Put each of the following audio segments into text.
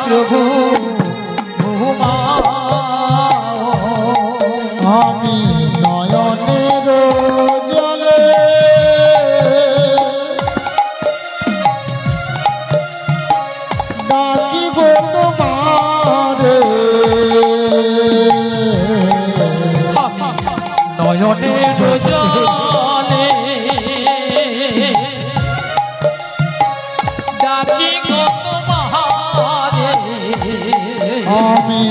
প্রভু ভূমা আমি নয়নের জলে ডাকিব তোমারে আমি নয়নের জলে ডাকি গো তোমারে আমি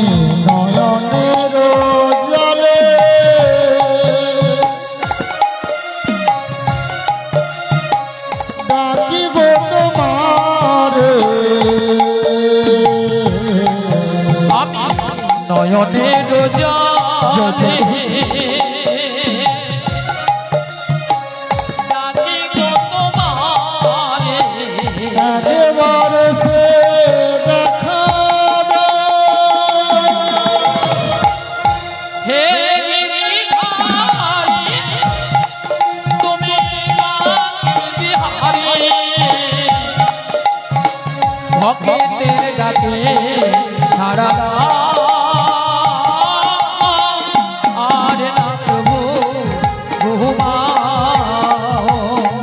নয়নের জলে ডাকিব তোমারে আমি নয়নের জলে ডাকি গো তোমারে একবার সে দেখা দাও হে গিরিধারী তুমি বিহারী ভক্তের ডাকে সাড়া দাও আর না প্রভু ঘুমাও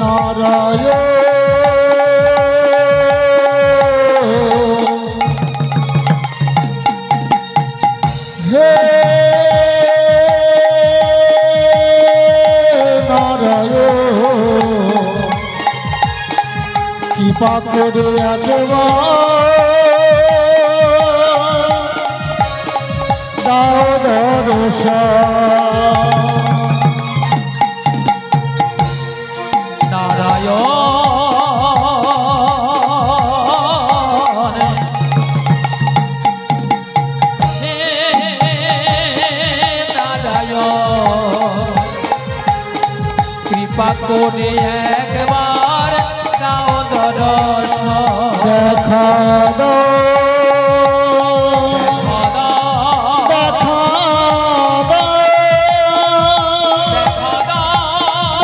নারায়ণ হে নারায়ণ কৃপা করে একবার দাও দর্শন নারায়ণ হে নারায়ণ কৃপা করে একবার দাও দর্শন দেখা দাও দেখা দাও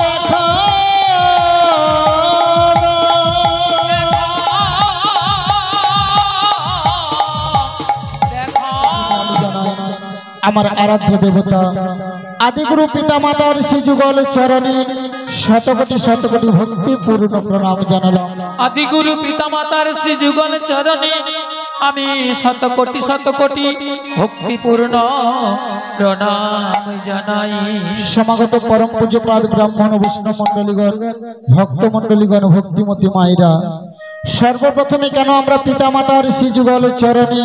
দেখা আমার আরাধ্য দেবতা আদিগুরু পিতামাতার শ্রীযুগল চরণে শতকোটি শতকোটি ভক্তিপূর্ণ প্রণাম জানালাম। আদিগুরু পিতামাতার শ্রীযুগল চরণে আমি শতকোটি শতকোটি ভক্তিপূর্ণ প্রণাম জানাই। সমাগত পরম পূজ্যপাদ ব্রাহ্মণ বৈষ্ণব মণ্ডলীগণ ভক্ত মণ্ডলীগণ ভক্তিমতী মায়েরা, সর্বপ্রথমে কেন আমরা পিতামাতার শ্রীযুগল চরণে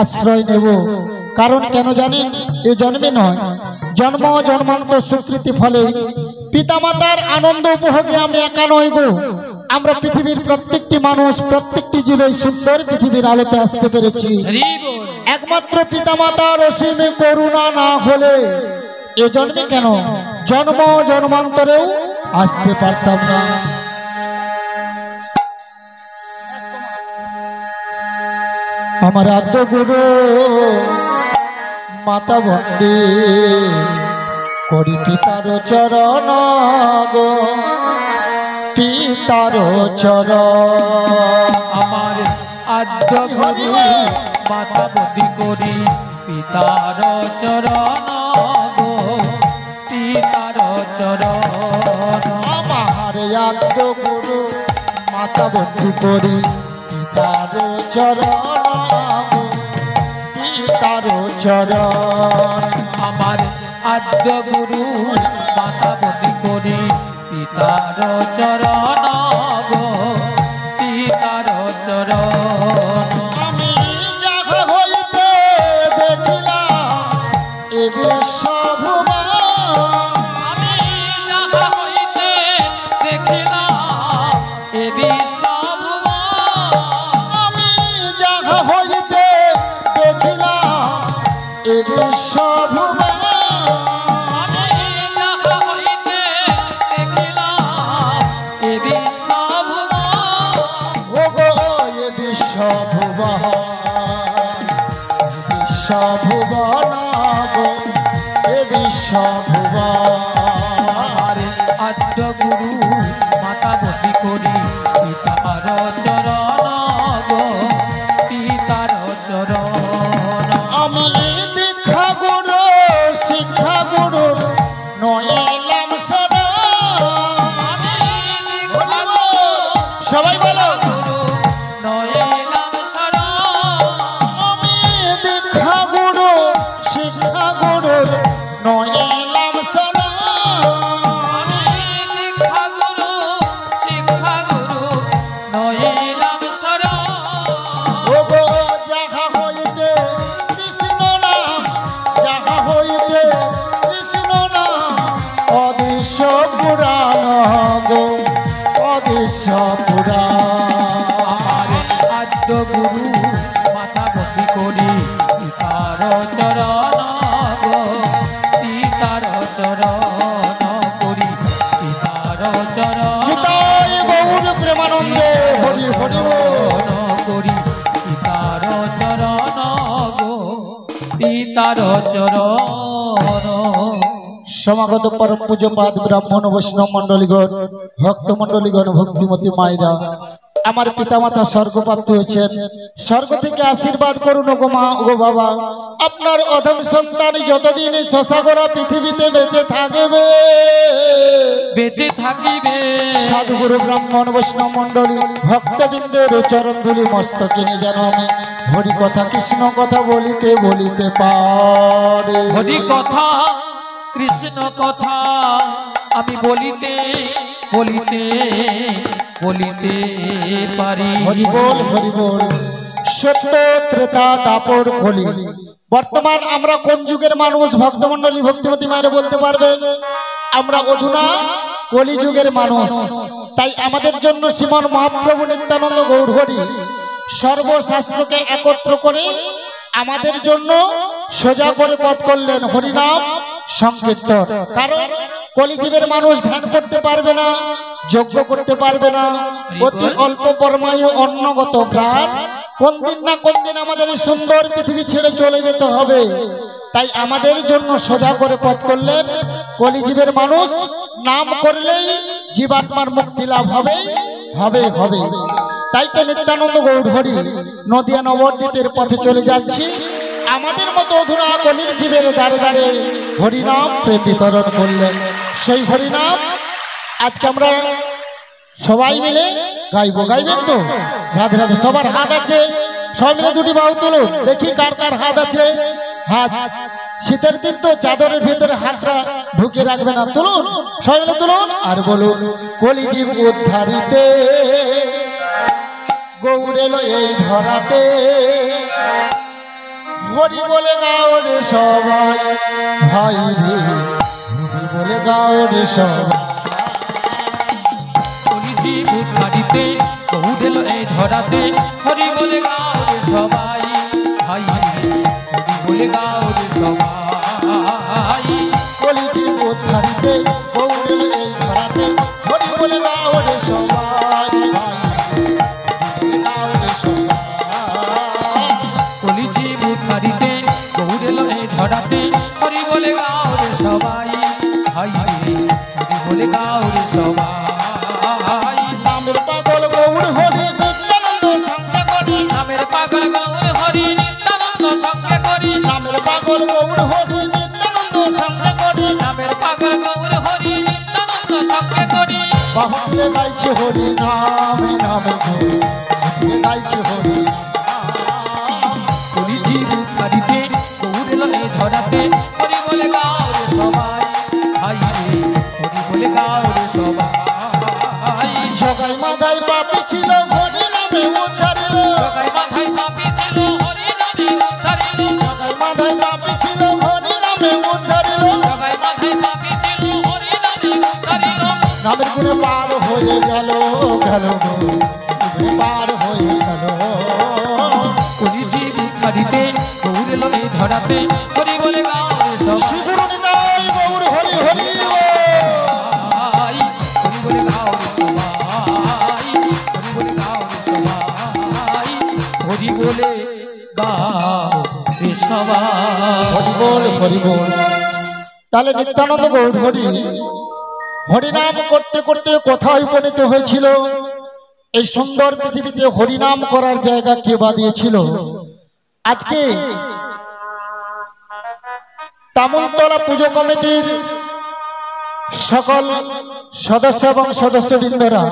আশ্রয় নেব? কারণ কেন জানেন? এ জন্মে নয়, জন্ম জন্মান্তর স্বীকৃতি ফলে পিতামাতার আনন্দ উপভোগে আমি একা নই গো। আমরা পৃথিবীর প্রত্যেকটি মানুষ, প্রত্যেকটি জীবে সুন্দর পৃথিবীর আলোতে আসতে পেরেছি একমাত্র পিতামাতার অসীম করুণা না হলে এ জন্মে কেন জন্ম জন্মান্তরেও আসতে পারতাম না। আমার আদ্য গুরু মাতা বন্দে করি পিতার চরণ গো, পিতার চরণ। আমার আদ্য গুরু মাতা বন্দি করি পিতার চরণ গো, পিতার চরণ। আমার আদ্য গুরু মাতা বন্দে করি পিতার চরণ গো, পিতার চরণ। আমার আদ্য গুরু মাতা বন্দি করি পিতার চরণ গো, পিতার চরণ। আমি যাহা হইতে দেখিলাম এ বিশ্বভুবন, আমি যাহা হইতে দেখিলাম এ বিশ্বভুবন, আমি যাহা হইতে দেখিলাম এ বিশ্বভুবন। আমি যাহা হইতে দেখিলাম এ বিশ্বভুবন। ও গো এ বিশ্বভুবন, বিশ্বভুবন গো, এ বিশ্বভুবন। আমার আদ্য গুরু মাতা বন্দি করি পিতার চরণ গো, পিতার তার চরণ সমাগত পরম পূজ্যপাদ ব্রাহ্মণ বৈষ্ণব মন্ডলীগণ ভক্ত মন্ডলীগণ ভক্তিমতী মায়েরা আমার পিতামাতা স্বর্গপ্রাপ্ত হয়েছেন, স্বর্গ থেকে আশীর্বাদ করুন গো মা গো বাবা। আপনার অধম সন্তান যতদিন শশাগরা পৃথিবীতে বেঁচে থাকিবে সাধুগুরু ব্রাহ্মণ বৈষ্ণব মন্ডলী ভক্তবৃন্দের চরণ ধুলি মস্তকে নিয়ে যেন আমি হরি কথা কৃষ্ণ কথা বলিতে বলিতে পারে। হরি কথা কৃষ্ণ কথা আমি বলিতে বলিতে বলিতে পারি। হরি বল হরি বল। সত্য ত্রেতা দাপর কলি। বর্তমান আমরা কোন যুগের মানুষ ভক্তমন্ডলী ভক্তিমতী মায়েরা বলতে পারবেন? আমরা অধুনা কলি যুগের মানুষ। তাই আমাদের জন্য শ্রীমন মহাপ্রভু নিত্যানন্দ গৌর হরি সর্বশাস্ত্রকে একত্র করে আমাদের জন্য সোজা করে পথ করলেন হরিনাম সংকীর্তন। কারণ কলিযুগের মানুষ ধ্যান করতে পারবে না, যজ্ঞ করতে পারবে না, অতি অল্প পরমায়ু অন্নগত প্রাণ, কোন দিন না কোন দিন আমাদের এই সুন্দর পৃথিবী ছেড়ে চলে যেতে হবে। তাই আমাদের জন্য সোজা করে পথ করলেন কলিযুগের মানুষ। নাম করলেই জীবাত্মার মুক্তি লাভ হবে হবে হবে। তাই তো নিত্যানন্দ গৌর হরি নদিয়া নবদ্বীপের পথে চলে যাচ্ছি। আমাদের মতো অধুনা কলির জীবের দ্বারে দ্বারে হরিনাম প্রেম বিতরণ করলেন। সেই হরিনাম আজকে আমরা সবাই মিলে গাইবো। গাইবেন তো? রাধে রাধে। সবার হাত আছে, সবাই মিলে দুটি বাহু তুলুন, দেখি কার কার হাত আছে। হাত শীতের দিন তো চাদরের ভিতরে হাতটা ঢুকে রাখবে না, তুলুন সবাই মিলে তুলুন আর বলুন কলিজীব উদ্ধারিতে গৌর এলো এই ধরাতে, হরি বলে গাও রে সবাই ভাই রে, হরি বলে গাও রে সবাই। কলিজীব উদ্ধারিতে গৌর এলো এই ধরাতে, হরি বলে গাও রে সবাই ভাই রে, হরি বলে গাও রে সবাই। কলিজীব উদ্ধারিতে গৌর এলো এই ধরাতে, হরি বলে গাও রে সবাই ভাই রে, হরি বলে গাও রে সবাই। কলিজীব উদ্ধারিতে গৌর এলো এই ধরাতে, হরি বলে গাও রে সবাই ভাই রে, হরি বলে গাও রে সবাই। নামের পাগল গৌর হরি নিত্যানন্দ সঙ্গে করি, নামের পাগল গৌর হরি নিত্যানন্দ সঙ্গে করি, নামের পাগল গৌর হরি নিত্যানন্দ সঙ্গে করি, নামের পাগল গৌর হরি নিত্যানন্দ সঙ্গে করি। বাহুতে গাইছে হরি নাম নামে গৌর, বাহুতে গাইছে হরি কলিজীব উদ্ধারিতে গৌর এলো এই ধরাতে, হরি বলে গাও রে সবাই ভাই রে, হরি বলে গাও রে সবাই। জগাই মাদাই পাপি ছিল হরি নামে উদ্ধারিল, জগাই মাথায় পাপী ছিল হরি নামে উদ্ধারিল, জগাই মাদাই পাপি ছিল হরি নামে উদ্ধারিল, জগাই মাথায় পাপী ছিল হরি নামে উদ্ধারিল। নামের গুণে পার হয়ে গেল গেল গো, গুণে পার হয়ে গেল। কলিজীব উদ্ধারিতে গৌর এলো এই ধরাতে, হরি বলে গাও রে সবাই, শ্রীগুরু নিতাই গৌর হরি হরি বল। হরি বলে গাও রে সবাই, হরি বলে গাও রে সবাই, হরি বলে গাও রে সবাই। হরি বল হরি বল। তাহলে নিত্যানন্দ গৌর হরি হরিনাম করতে করতে কোথায় উপনীত হয়েছিল? এই সুন্দর পৃথিবীতে হরিনাম করার জায়গা কে বাদিয়েছিল? আজকে তামুলতলা পুজো কমিটির সকল সদস্য এবং সদস্যবৃন্দরা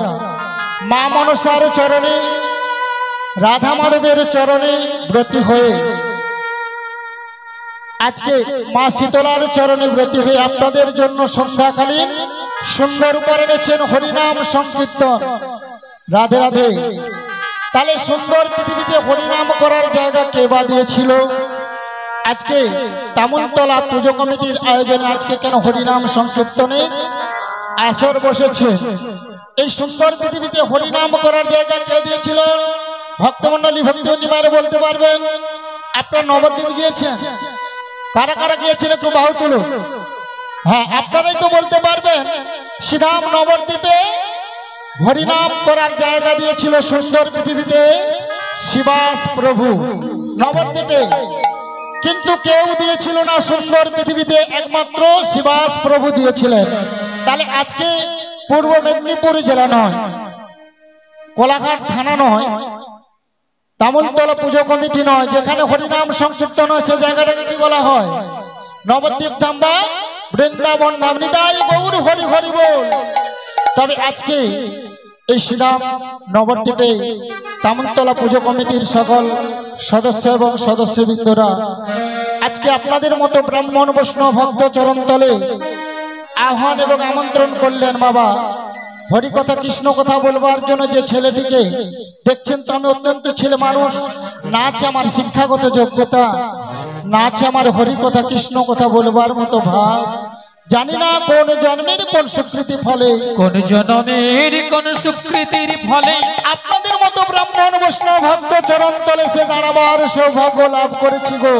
মা মনসার চরণে রাধা মাধবের চরণে ব্রতী হয়ে আজকে মা শীতলার চরণে ব্রতী হয়ে আপনাদের জন্য সন্ধ্যাকালীন সুন্দর করে এনেছেন হরিনাম সংকীর্তন। রাধে রাধে। তাহলে সুন্দর পৃথিবীতে হরিনাম করার জায়গা কে বাদিয়েছিল? আজকে তামুলতলা পুজো কমিটির আয়োজনে আজকে কেন হরিনাম সংকীর্তনে আসর বসেছে? এই সুন্দর পৃথিবীতে হরিনাম করার জায়গা কে দিয়েছিল? ভক্তমন্ডলী ভক্তিমতী মায়েরা বলতে পারবেন? আপনারা নবদ্বীপ গিয়েছেন? কারা কারা গিয়েছেন একটু বাহু তুলুন। হ্যাঁ, আপনারাই তো বলতে পারবেন। শ্রীধাম নবদ্বীপে হরিনাম করার জায়গা দিয়েছিল সুন্দর পৃথিবীতে শিবাস প্রভু। নবদ্বীপে কিন্তু কেউ দিয়েছিল না সুন্দর পৃথিবীতে, একমাত্র শিবাস প্রভু দিয়েছিলেন। তাহলে আজকে পূর্ব মেদিনীপুর জেলা নয়, কোলাঘাট থানা নয়, তামুলতলা পুজো কমিটি নয়, যেখানে হরিনাম সংকীর্তন হয় সে জায়গাটাকে কি বলা হয়? নবদ্বীপ ধাম বা বৃন্দাবন ধাম। নিতাই গৌর হরি হরি বল। তবে আজকে এই শ্রীরাম নবদ্বীপে তামুলতলা পুজো কমিটির সকল সদস্য এবং সদস্যবৃন্দরা আজকে আপনাদের মতো ব্রাহ্মণ বৈষ্ণব ভক্ত চরণতলে আহ্বান এবং আমন্ত্রণ করলেন। বাবা, হরি কথা কৃষ্ণ কথা বলবার জন্য যে ছেলেটিকে দেখছেন, তো আমি অত্যন্ত ছেলে মানুষ, না আছে আমার শিক্ষাগত যোগ্যতা, না আছে আমার হরি কথা কৃষ্ণ কথা বলবার মতো ভাব। জানি না কোন জন্মের কোন স্বীকৃতি ফলে, কোন জন্মের কোন স্বীকৃতির ফলে আপনাদের মতো ব্রাহ্মণ বৈষ্ণব ভক্ত চরণ তলে সে দাঁড়াবার সৌভাগ্য লাভ করেছি গো।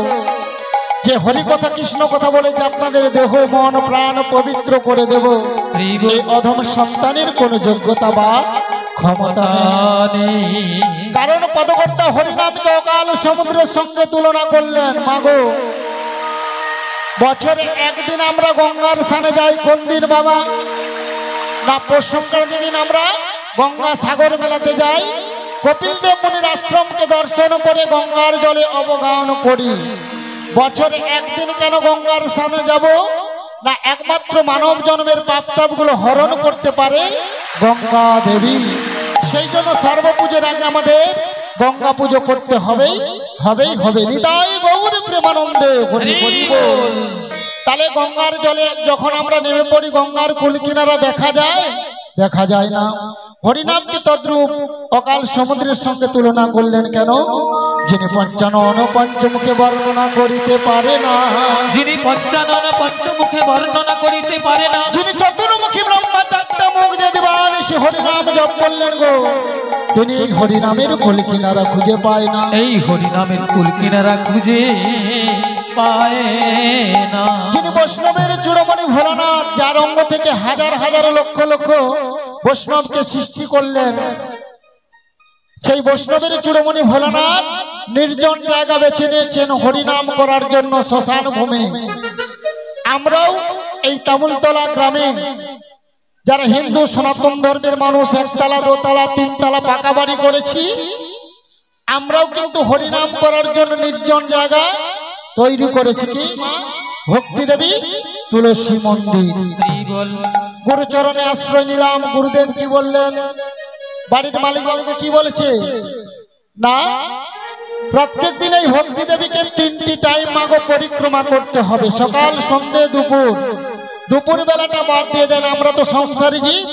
যে হরি কথা কৃষ্ণ কথা বলে যে আপনাদের দেহ মন প্রাণ পবিত্র করে দেব, এই অধম সন্তানের কোন যোগ্যতা বা ক্ষমতা নেই। কারণ পদকর্তা হরিনামকে অকাল সমুদ্রের সঙ্গে তুলনা করলেন। মাগো, বছরে একদিন আমরা গঙ্গার স্নানে যাই, কোন দিন বাবা? না পৌষ সংক্রান্তির দিন আমরা গঙ্গা সাগর মেলাতে যাই, কপিল দেব মুনির আশ্রমকে দর্শন করে গঙ্গার জলে অবগাহন করি। বছরে একদিন কেন গঙ্গার স্নানে যাব? না একমাত্র মানব জন্মের পাপতাপগুলো হরণ করতে পারে গঙ্গা দেবী। সেই জন্য সর্বপুজোর আগে আমাদের গঙ্গা পুজো করতে হবেই হবে। নিতাই গৌর প্রেমানন্দে হরি হরি বল। তাহলে গঙ্গার জলে যখন আমরা নেমে পড়ি, গঙ্গার কুল কিনারা দেখা যায় না। হরিনামকে তদ্রূপ অকাল সমুদ্রের সঙ্গে তুলনা করলেন কেন? যিনি পঞ্চানন পঞ্চমুখে বর্ণনা করিতে পারে না, যিনি পঞ্চানন পঞ্চমুখে বর্ণনা করিতে পারে না, যিনি চতুর্মুখী ব্রহ্মা চারটা মুখ দিয়ে দেবান সে হরিনাম জপ করলেন গো, তিনি এই হরিনামের কুল কিনারা খুঁজে পায় না। এই হরিনামের কুল কিনারা খুঁজে পায় না। যিনি বৈষ্ণবের চূড়ামণি ভোলানাথ, যার অঙ্গ থেকে হাজার হাজার লক্ষ লক্ষ বৈষ্ণবকে সৃষ্টি করলেন, সেই বৈষ্ণবের চূড়ামণি ভোলানাথ নির্জন জায়গা বেছে নিয়েছেন হরিনাম করার জন্য, শ্মশান ভূমি। আমরাও এই তামুলতলা গ্রামে যারা হিন্দু সনাতন ধর্মের মানুষ, একতলা দোতলা তিনতলা পাকা বাড়ি করেছি, আমরাও কিন্তু হরিনাম করার জন্য নির্জন জায়গা তৈরি করেছি। কি ভক্তি দেবী তুলসী মন্দির। গুরুচরণে আশ্রয় নিলাম। গুরুদেব কি বললেন? বাড়ির মালিক বাবুকে কি বলেছে? না, প্রত্যেক দিন এই ভক্তি দেবীকে 3টি টাইম মাগো পরিক্রমা করতে হবে, সকাল সন্ধ্যে দুপুর। দুপুর বেলাটা বাদ দিয়ে দেন, আমরা তো সংসারী জীব,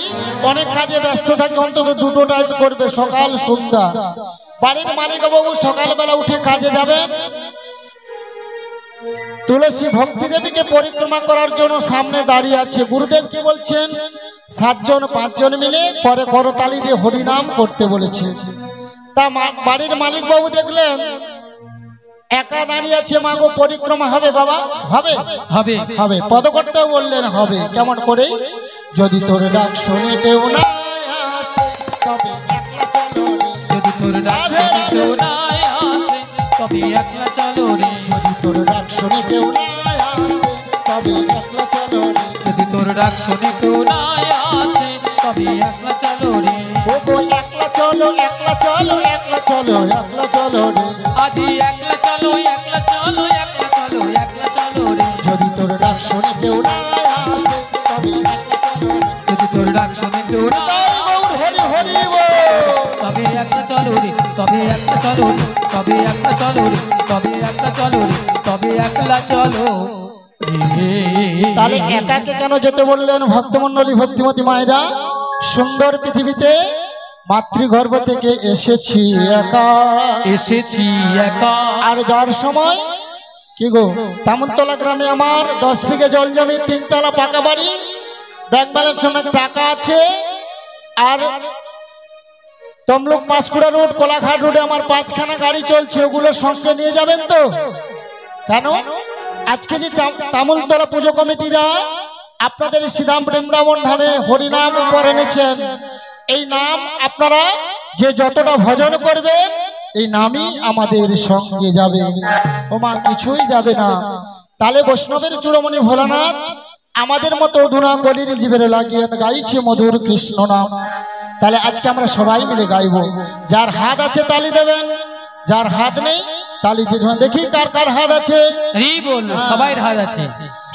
অনেক কাজে ব্যস্ত থাকি, অন্তত 2টো টাইম করবে, সকাল সন্ধ্যা। বাড়ির মালিক বাবু সকালবেলা উঠে কাজে যাবেন, তুলসী ভক্তি দেবীকে পরিক্রমা করার জন্য সামনে দাঁড়িয়ে আছে। গুরুদেব কি বলছেন? 7 জন 5 জন মিলে করে করতালি দিয়ে হরিনাম করতে বলেছে। তা বাড়ির মালিক বাবু দেখলেন একা দাঁড়িয়ে আছে, মাগো পরিক্রমা হবে বাবা? হবে হবে হবে। পদকর্তাও বললেন হবে। কেমন করে? যদি তোর ডাক শুনে কেউ না আসে, তবে একলা চলো রে। যদি তোর ডাক শুনে কেউ না আসে, তবে একলা চলো রে। যদি তোর ডাক শুনে কেউ না আসে, তবে একলা চলো রে। যদি তোর ডাক শুনে কেউ না আসে, তবে একলা চলো রে। ও গো একলা চলো, একলা চলো, একলা চলো, একলা চলো রে। আজি একলা চলো, একলা চলো, একলা চলো, একলা চলো রে। যদি তোর ডাক শুনে কেউ না আসে, তবে একলা চলো রে। যদি তোর ডাক শুনে কেউ না হরি হরি বল। তবে একলা চলো রে, তবে একলা চলো রে, তবে একলা চলো রে, তবে একলা চলো রে, তবে একলা চলো রে। তাহলে একাকে কেন যেতে বললেন ভক্তমণ্ডলী ভক্তিমতী মায়েরা? সুন্দর পৃথিবীতে মাতৃগর্ভ থেকে এসেছি একা, এসেছি একা। আর যার সময় কি গো, তামুলতলা গ্রামে আমার 10 বিঘে জল জমি, 3 তলা পাকা বাড়ি, ব্যাংক ব্যালেন্স অনেক টাকা আছে, আর তমলুক পাঁশকুড়া রোড কোলাঘাট রোডে আমার 5খানা গাড়ি চলছে, ওগুলো সঙ্গে নিয়ে যাবেন তো? কেন? আজকে যে তামুলতলা পুজো কমিটিরা আপনাদের শ্রীরাম বৃন্দাবন ধামে হরিনাম উপহার এনেছেন, এই নাম আপনারা যে যতটা ভজন করবেন এই নামই আমাদের সঙ্গে যাবে। ও মা, কিছুই যাবে না। তাহলে বৈষ্ণবের চূড়ামণি ভোলানাথ আমাদের মতো অধুনা কলির জীবের লাগিয়ে গাইছে মধুর কৃষ্ণ নাম। তাহলে আজকে আমরা সবাই মিলে গাইব। যার হাত আছে তালি দেবেন, যার হাত নেই তালি দিবেন। দেখি কার কার হাত আছে। সবাই হাত আছে,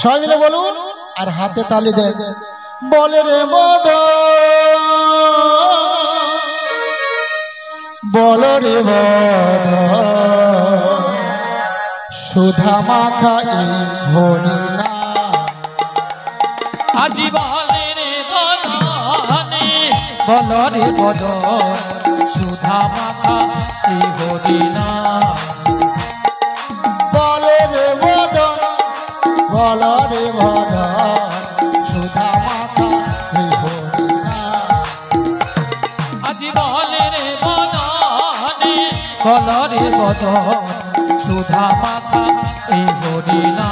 সবাই মিলে বলুন আর হাতে তালি দেন। বলে রে বদ, বলো রে বদ, সুধা মাখা এই হরি না। আজি বলে রে বদনে, বলো রে বদন, সুধা মাখা এই হরি না। বলো রে বদন, বলো রে বদন, সুধা মাখা এই হরি না। আজি বলে রে বদনে, বলো রে বদন, সুধা মাখা এই হরি না।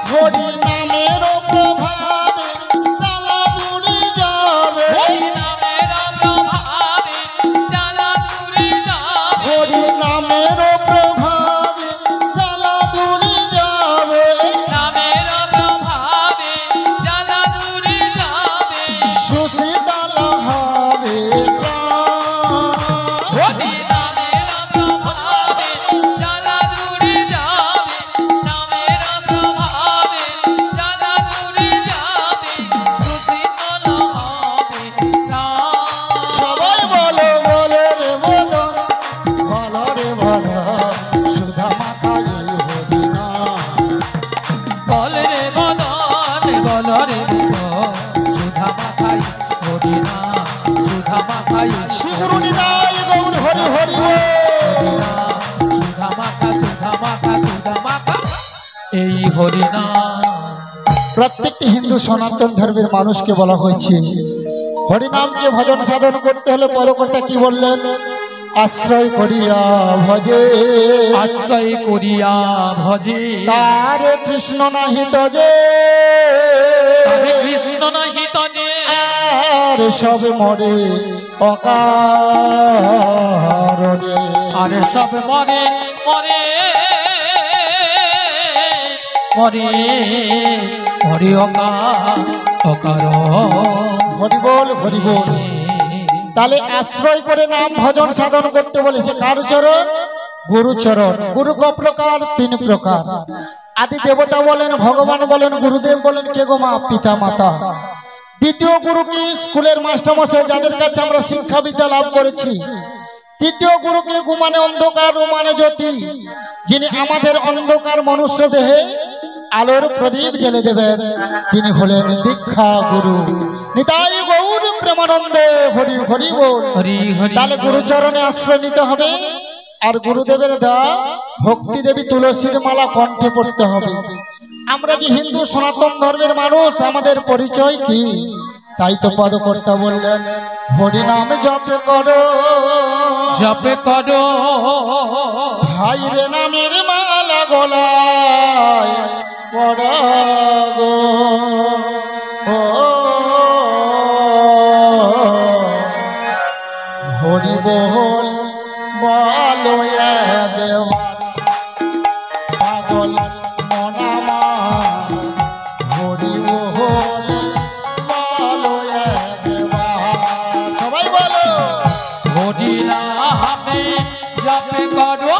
হরি নামের প্রভাবে জ্বালা দূরে যাবে, হরি নামের প্রভাবে জ্বালা দূরে যাবে, হরি নামের প্রভাবে জ্বালা দূরে যাবে, নামের প্রভাবে জ্বালা দূরে যাবে। সুশীতল হবে প্রাণ। হরি নামের প্রভাবে জ্বালা দূরে যাবে, নামের প্রভাবে জ্বালা দূরে যাবে, সুশীতল হবে প্রাণ। সবাই বলো, বলো রে বদন, বলো রে বদন, সুধা মাখা এই হরি না। বল রে বদন, বল রে বদন, সুধা মাখাই হরি না, সুধা মাখাই শ্রীগুরু নিতাই গৌর হরি হরি বল। সুধা মাখা, সুধা মাখা, সুধা মাখা এই হরি না। প্রত্যেকটি হিন্দু সনাতন ধর্মের মানুষকে বলা হয়েছে হরিনামকে ভজন সাধন করতে হলে পদকর্তা কি বললেন? আশ্রয় করিয়া ভজে, আশ্রয় করিয়া ভজে, তারে কৃষ্ণ নাহি তজে, তারে কৃষ্ণ নাহি তজে, আর সব মরে অকারণে। আর সব মরে মরে মরে মরে অকার। হরি বল, হরি বল। তাহলে আশ্রয় করে নাম ভজন সাধন করতে বলেছে কার চরণ? গুরু চরণ। গুরু ক প্রকার? তিন প্রকার। আদি দেবতা বলেন, ভগবান বলেন, গুরুদেব বলেন কে গো মা? পিতা মাতা। দ্বিতীয় গুরু কি? স্কুলের মাস্টারমশাই যাদের কাছে আমরা শিক্ষা বিদ্যা লাভ করেছি। তৃতীয় গুরুকে গুমানে অন্ধকার রুমানে জ্যোতি, যিনি আমাদের অন্ধকার মনুষ্য দেহে আলোর প্রদীপ জ্বেলে দেবেন, তিনি হলেন দীক্ষা গুরু। নিতাই গৌর প্রেমানন্দে হরি হরি বল। হরি হরি। তাহলে গুরুচরণে আশ্রয় নিতে হবে। আর গুরুদেবের দেওয়া ভক্তি দেবী তুলসীর মালা কণ্ঠে পড়তে হবে। আমরা যে হিন্দু সনাতন ধর্মের মানুষ, আমাদের পরিচয় কি? তাই তো পদকর্তা বললেন হরি নাম জপে করো, জপে করো, ভাই রে নামের মালা গলায় পড়ো গো। ও হরি বল, বলো দেওয়া পাগল মনামা। হরি বল, বলো দেওয়া। সবাই বলো হরি নামে জপে করো,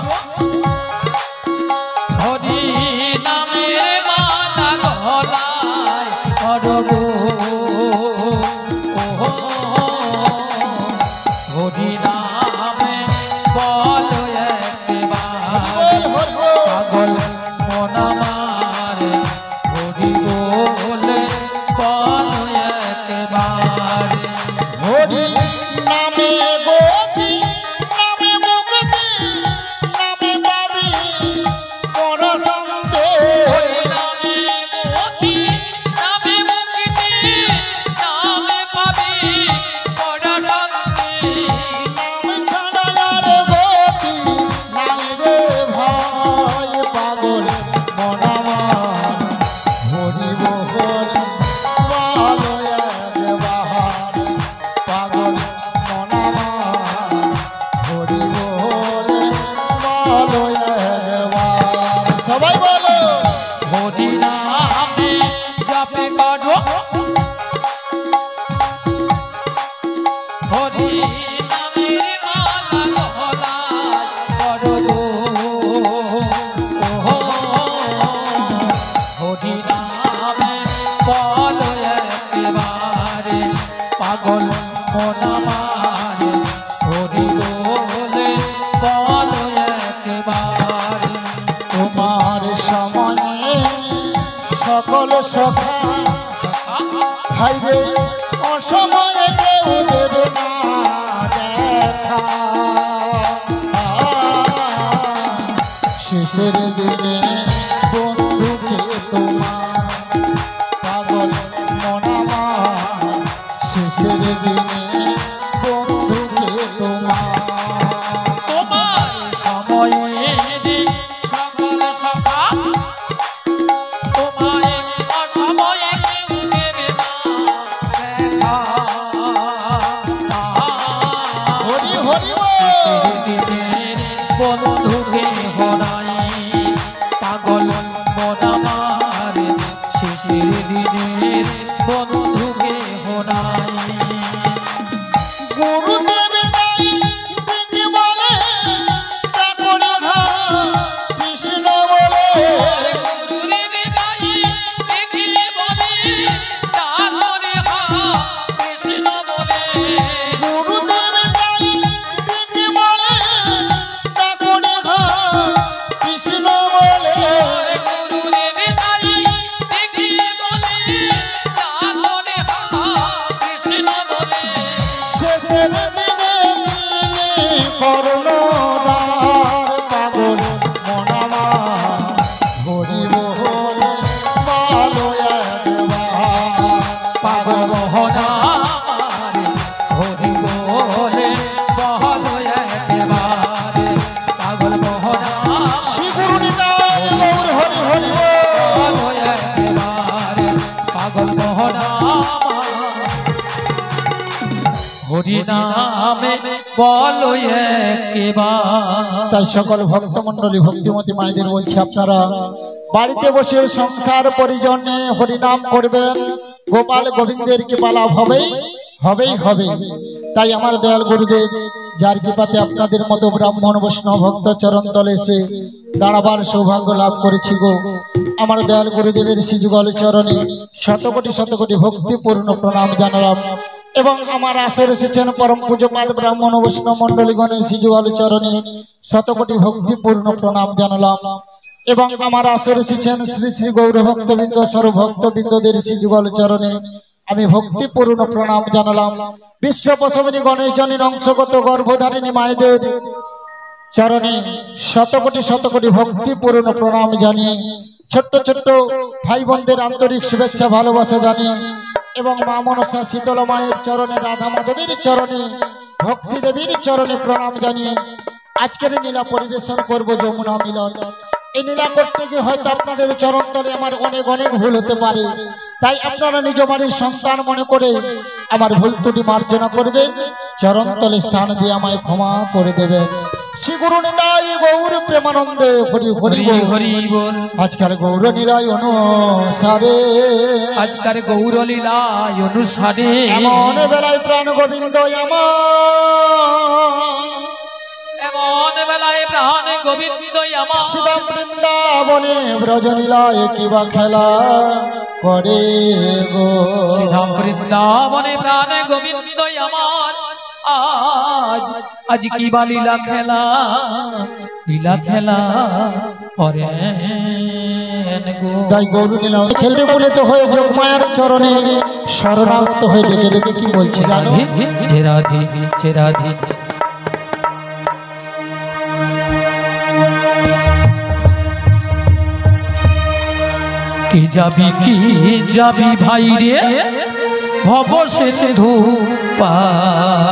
হরি নামের মালা গলায় বলো একবার সবাই বলো হরি নামে জপে করো হরি নামের মালা গলায় করো গো হরি নামে বলো একেবারে পাগল মন আমার হরি বলে বলো একেবারে তোমার সময়ে সকল সখা ভাইবে অসময়ে কেউ দেবে না দেখা শেষের দিনে বন্ধুকে তোমার পাগল মন আমার শেষের দিনে বন্ধুকে তোমার তোমার সময়ে সকল সখা তোমায় অসময়ে কেউ দেবে না দেখা হরি হরি শেষের দিনের বন্ধুকে হরাই পাগল মন আমার শেষের দিনের বন্ধুকে হরাই গুরুদেব তাই দিদি বলে তাকরে ঘর কৃষ্ণ বলে গুরুরে বিদায় দেখিলে বলে তাতরে হা কৃষ্ণ বলে গুরুদেব তাই দিদি বলে তাকরে ঘর কৃষ্ণ বলে গুরুরে বিদায় দেখিলে বলে তাতরে হা কৃষ্ণ বলে শেষের দিনে করুণার পাগল মন আমার হরি বলে বলো একবার পাগল মোহনারে হরি বলে বহলো একেবারে পাগল মোহনা শ্রীগুরু নিতাই গৌর হরি হরি বল। বহলো একেবারে পাগল মোহনা হরি নামে বলো একেবারে তাই সকল ভক্তমন্ডলী ভক্তিমতী মায়েদের বলছি আপনারা বাড়িতে বসে সংসার পরিজনে হরিনাম করবেন গোপাল গোবিন্দের কৃপা লাভ হবেই হবেই হবে তাই আমার দয়াল গুরুদেব যার কৃপাতে আপনাদের মতো ব্রাহ্মণ বৈষ্ণব ভক্ত চরণ তলে এসে দাঁড়াবার সৌভাগ্য লাভ করেছি গো আমার দয়াল গুরুদেবের শ্রীযুগল চরণে শতকোটি ভক্তিপূর্ণ প্রণাম জানালাম এবং আমার আসর এসেছেন পরম পূজ্যপাদ ব্রাহ্মণ বৈষ্ণব মণ্ডলীগণের শ্রীযুগল চরণে শতকোটি ভক্তিপূর্ণ প্রণাম জানালাম এবং আমার আসর এসেছেন শ্রী শ্রী গৌর ভক্তবৃন্দ সর্বভক্তবৃন্দদের শ্রীযুগল চরণে আমি ভক্তিপূর্ণ প্রণাম জানালাম বিশ্ব প্রসবিনী গণেশ জনের অংশগত গর্ভধারিণী মায়েদের চরণে শতকোটি ভক্তিপূর্ণ প্রণাম জানিয়ে ছোট্ট ছোট্ট ভাই বোনদের আন্তরিক শুভেচ্ছা ভালোবাসা জানিয়ে এবং মা মনসা শীতলা মায়ের চরণে রাধা মাধবীর চরণে ভক্তি দেবীর চরণে প্রণাম জানিয়ে আজকের লীলা পরিবেশন করব যমুনা মিলন এই লীলা করতে গিয়ে হয়তো আপনাদের চরণ তলে আমার অনেক ভুল হতে পারে তাই আপনারা নিজ বাড়ির সন্তান মনে করে আমার ভুল ত্রুটি মার্জনা করবেন চরণ তলে স্থান দিয়ে আমায় ক্ষমা করে দেবেন শ্রী গুরু নিতাই গৌর প্রেমানন্দে হরি হরি হরি বল। হরি বল আজকাল গৌর নীলায় অনুসারে আজকার গৌর লীলায় অনুসারে এমন বেলায় প্রাণ গোবিন্দ আমার এমন বেলায় প্রাণ গোবিন্দ আমার শিবম বৃন্দাবনে ব্রজনীলায় কিবা খেলা করে গো শ্রীধাম বৃন্দাবনে প্রাণ গোবিন্দ আমার আজ কি বা লীলা খেলা করেন গো তাই গৌর নীলা খেলতে বলিত হয়ে যোগমায়ার চরণে শরণাগত হয়ে ডেকে ডেকে কি বলছে জানো রাধে রাধে কি যাবি ভাই রে ভব সিন্ধু পার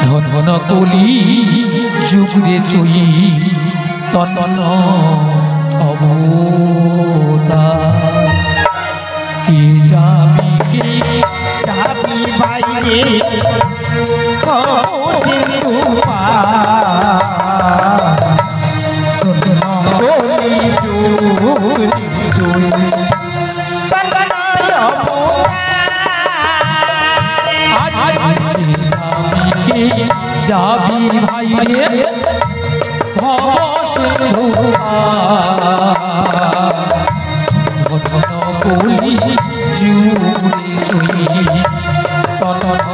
ধন কলি যুগে চুই তন অবতার কি যাবি বাইরে ও সিন্ধু পার সিন্ধু কলি জুড়ে চুই তনয়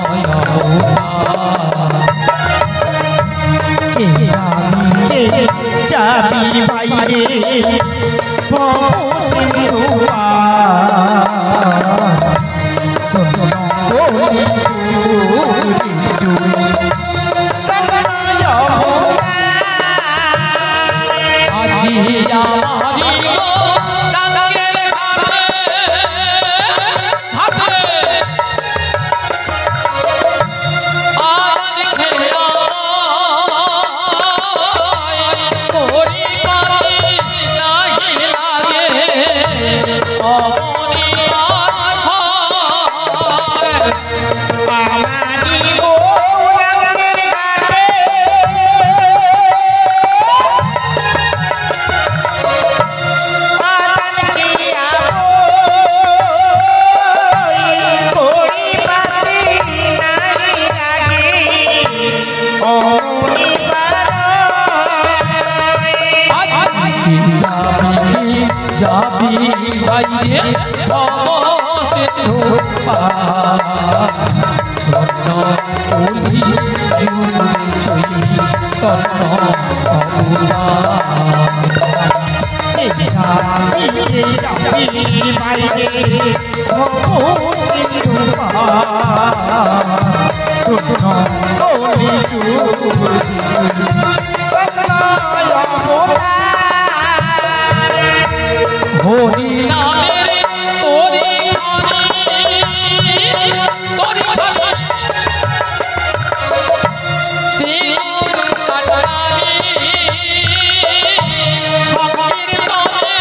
যাবি বাইরে যাবি বাইরে সিন্ধু কলি জুড়ে চুই হরি নামের তোরি শ্রী কাটারি সংকীর্তনে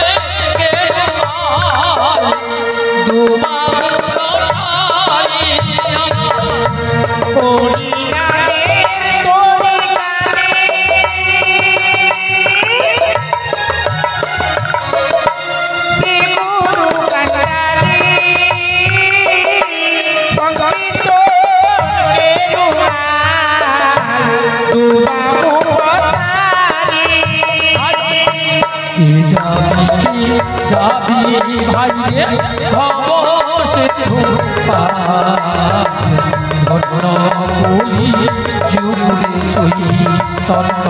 গেল দুবার প্রসারী হরি যাবি ভাইয়ে ভব সিন্ধু কলি জুড়ে চুই তন্ন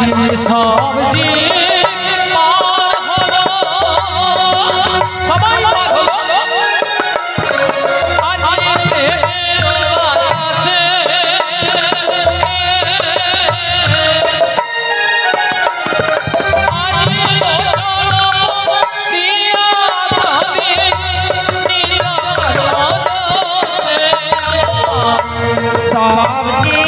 আজি সবজি পার হলো সবাই পার হলো আজি আছে আজি দিয়া ধরি নীলা সবজি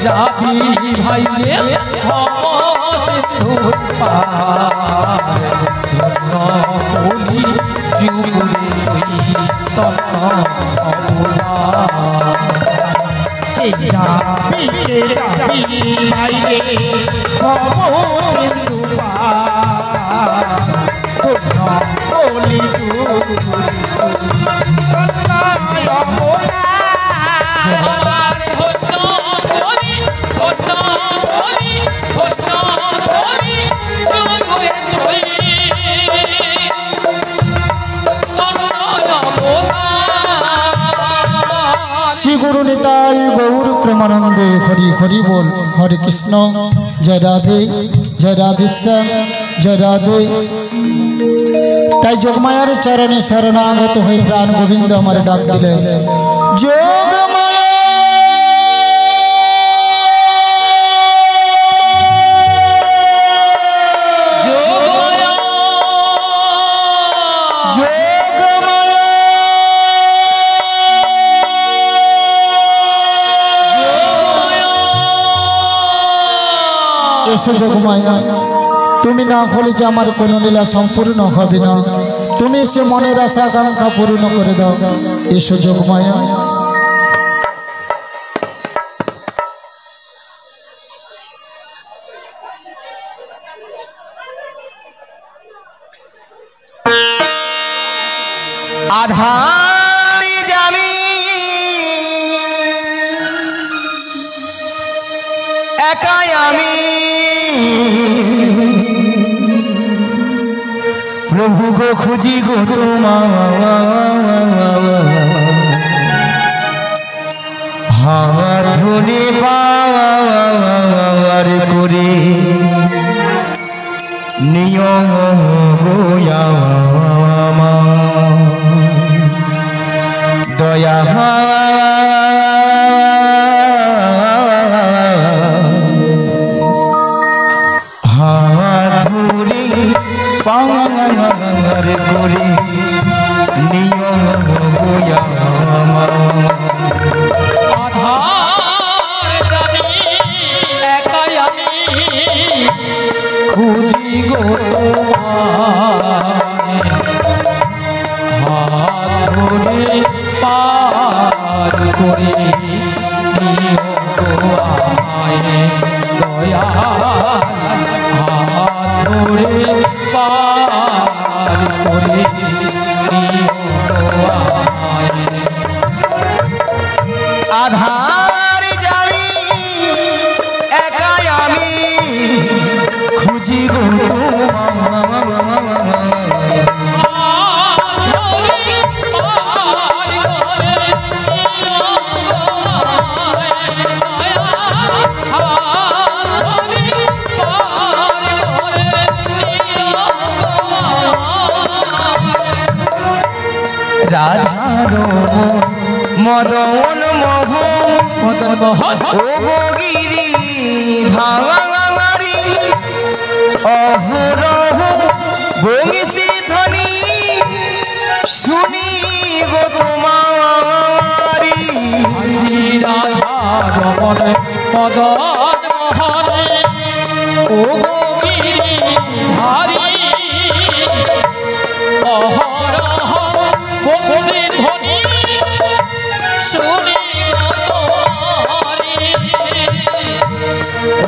যাবি ভাইরে ভব সিন্ধু কলি জুড়ে চুই তন্ন শ্রী গুরু নিতাই গৌর প্রেমানন্দে হরি হরি বল। হরে কৃষ্ণ। জয় রাধে, জয় রাধেশ্যাম, জয় রাধে। তাই যোগমায়ার চরণে শরণাগত হয়ে প্রাণ গোবিন্দ আমার ডাক দিলেন। যোগমায়া যোগমায়া এসো যোগমায়া, তুমি না হলে যে আমার কোনো লীলা সম্পূর্ণ হবে না। তুমি সে মনের আশা আকাঙ্ক্ষা পূর্ণ করে দাও। এসো যোগমায়া। আধার জামি একাই আমি, প্রভু গো খুঁজি গো তোমার, হাত ধরে পার করে নিয়ম গোয়া দয়া হাত ধরে পার করে নিয়ম গোয়া আধার জানি একাই আমি খুঁজি গো হাত ধরে পার করে নিও গো আমায় দয়া, হাত ধরে পার করে নিও গো আমায়। আধার জানি একাই আমি খুঁজি গো রাধার মদন মোহন ও গিরি ধারি অহরহ বংশী ধ্বনি শুনি গো তোমারি। রমন মদন মোহনে ও গিরি ধারি অহরহ বংশী ধ্বনি শুনি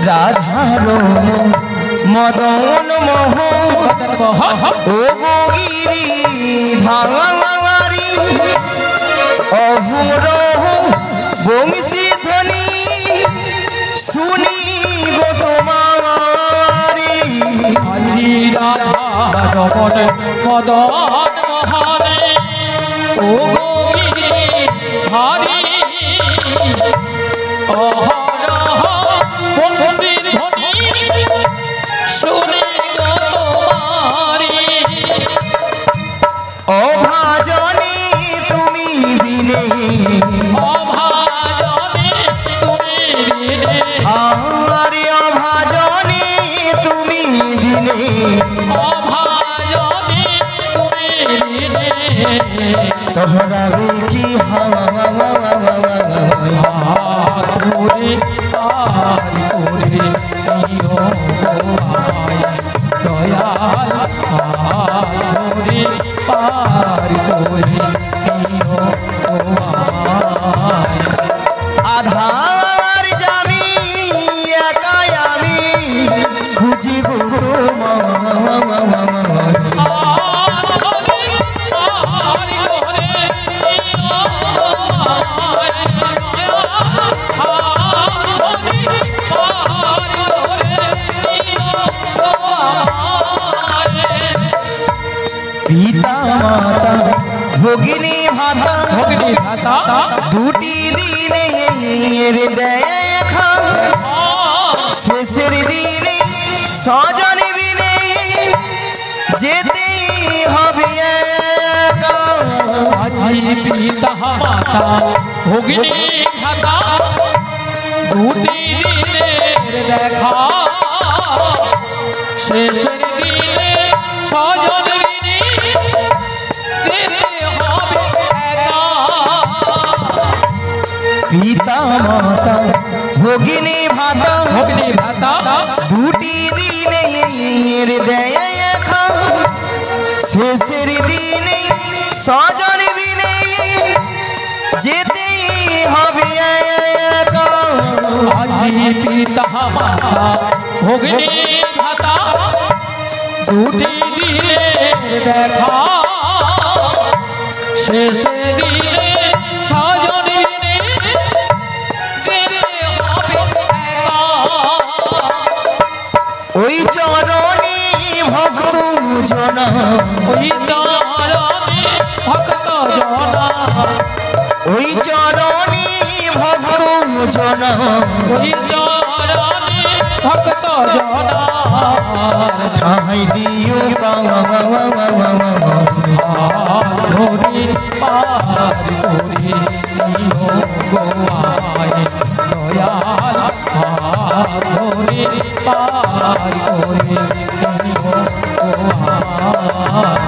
রাধার মদন মোহন ও গিরি ধারি অহরহ বংশী ধ্বনি শুনি গো তোমারি। আজি রাধা রমন মদন মোহনে ও গিরি ধারি অহরহ বংশী ধ্বনি শুনি গো তোমারি। অভাজনে তুমি বিনে অভাজনে তুমি বিনে আরে অভাজনে তুমি বিনে অভাজনে তুমি বিনে তোহরা কি হাত ধরে পার করে নিও আমায় দয়াল, হাত ধরে পার করে নিও আমায়। আধার জানি একাই আমি খুঁজি গো পিতা মাতা ভগিনী ভাতা দুটি দিনের দেখা শেষের দিনে স্বজন বিনে যেতে হবে একা। আজি পিতা মাতা ভগিনী ভাতা দুটি দিনের দেখা শেষের দিনে স্বজন বিনে যেতে হবে একা। পিতা মাতা ভগিনী ভাতা ভগ্নী ভাতা দুটি দিনের দেয় একা শেষের দিনে স্বজন বিনে যেতে হবে একা। আজি পিতা মাতা ভগ্নী ভাতা দুটি দিনের দেখা শেষে দিনে স্বজন বিনে যেতে হবে একা। ওই চরণে ভক্ত জনা ওই চরণে ভক্ত জনা ওই চরণে ভক্ত জনা ওই চরণে ভক্ত জনা ঠাই দিও ধরে পার করে নিও গোয়ায় দয়াল ধরে পার করে নিও গোয়ায়।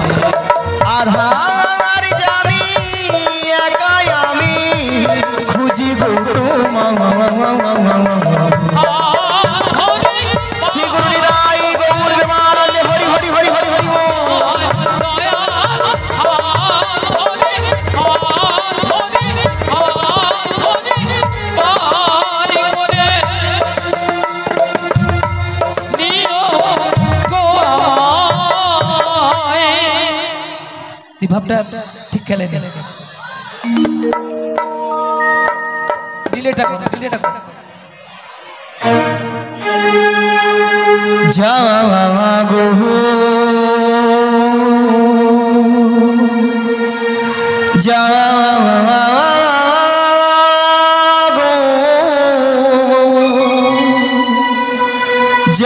আধার যাবি একাই আমি খুঁজি গো শ্রী গুরু নিতাই গৌর প্রেমানন্দে হরি হরি হরি হরি হরি ভাবটা ঠিক খেলে ডিলেটা করো ডিলেটা করো। জাগো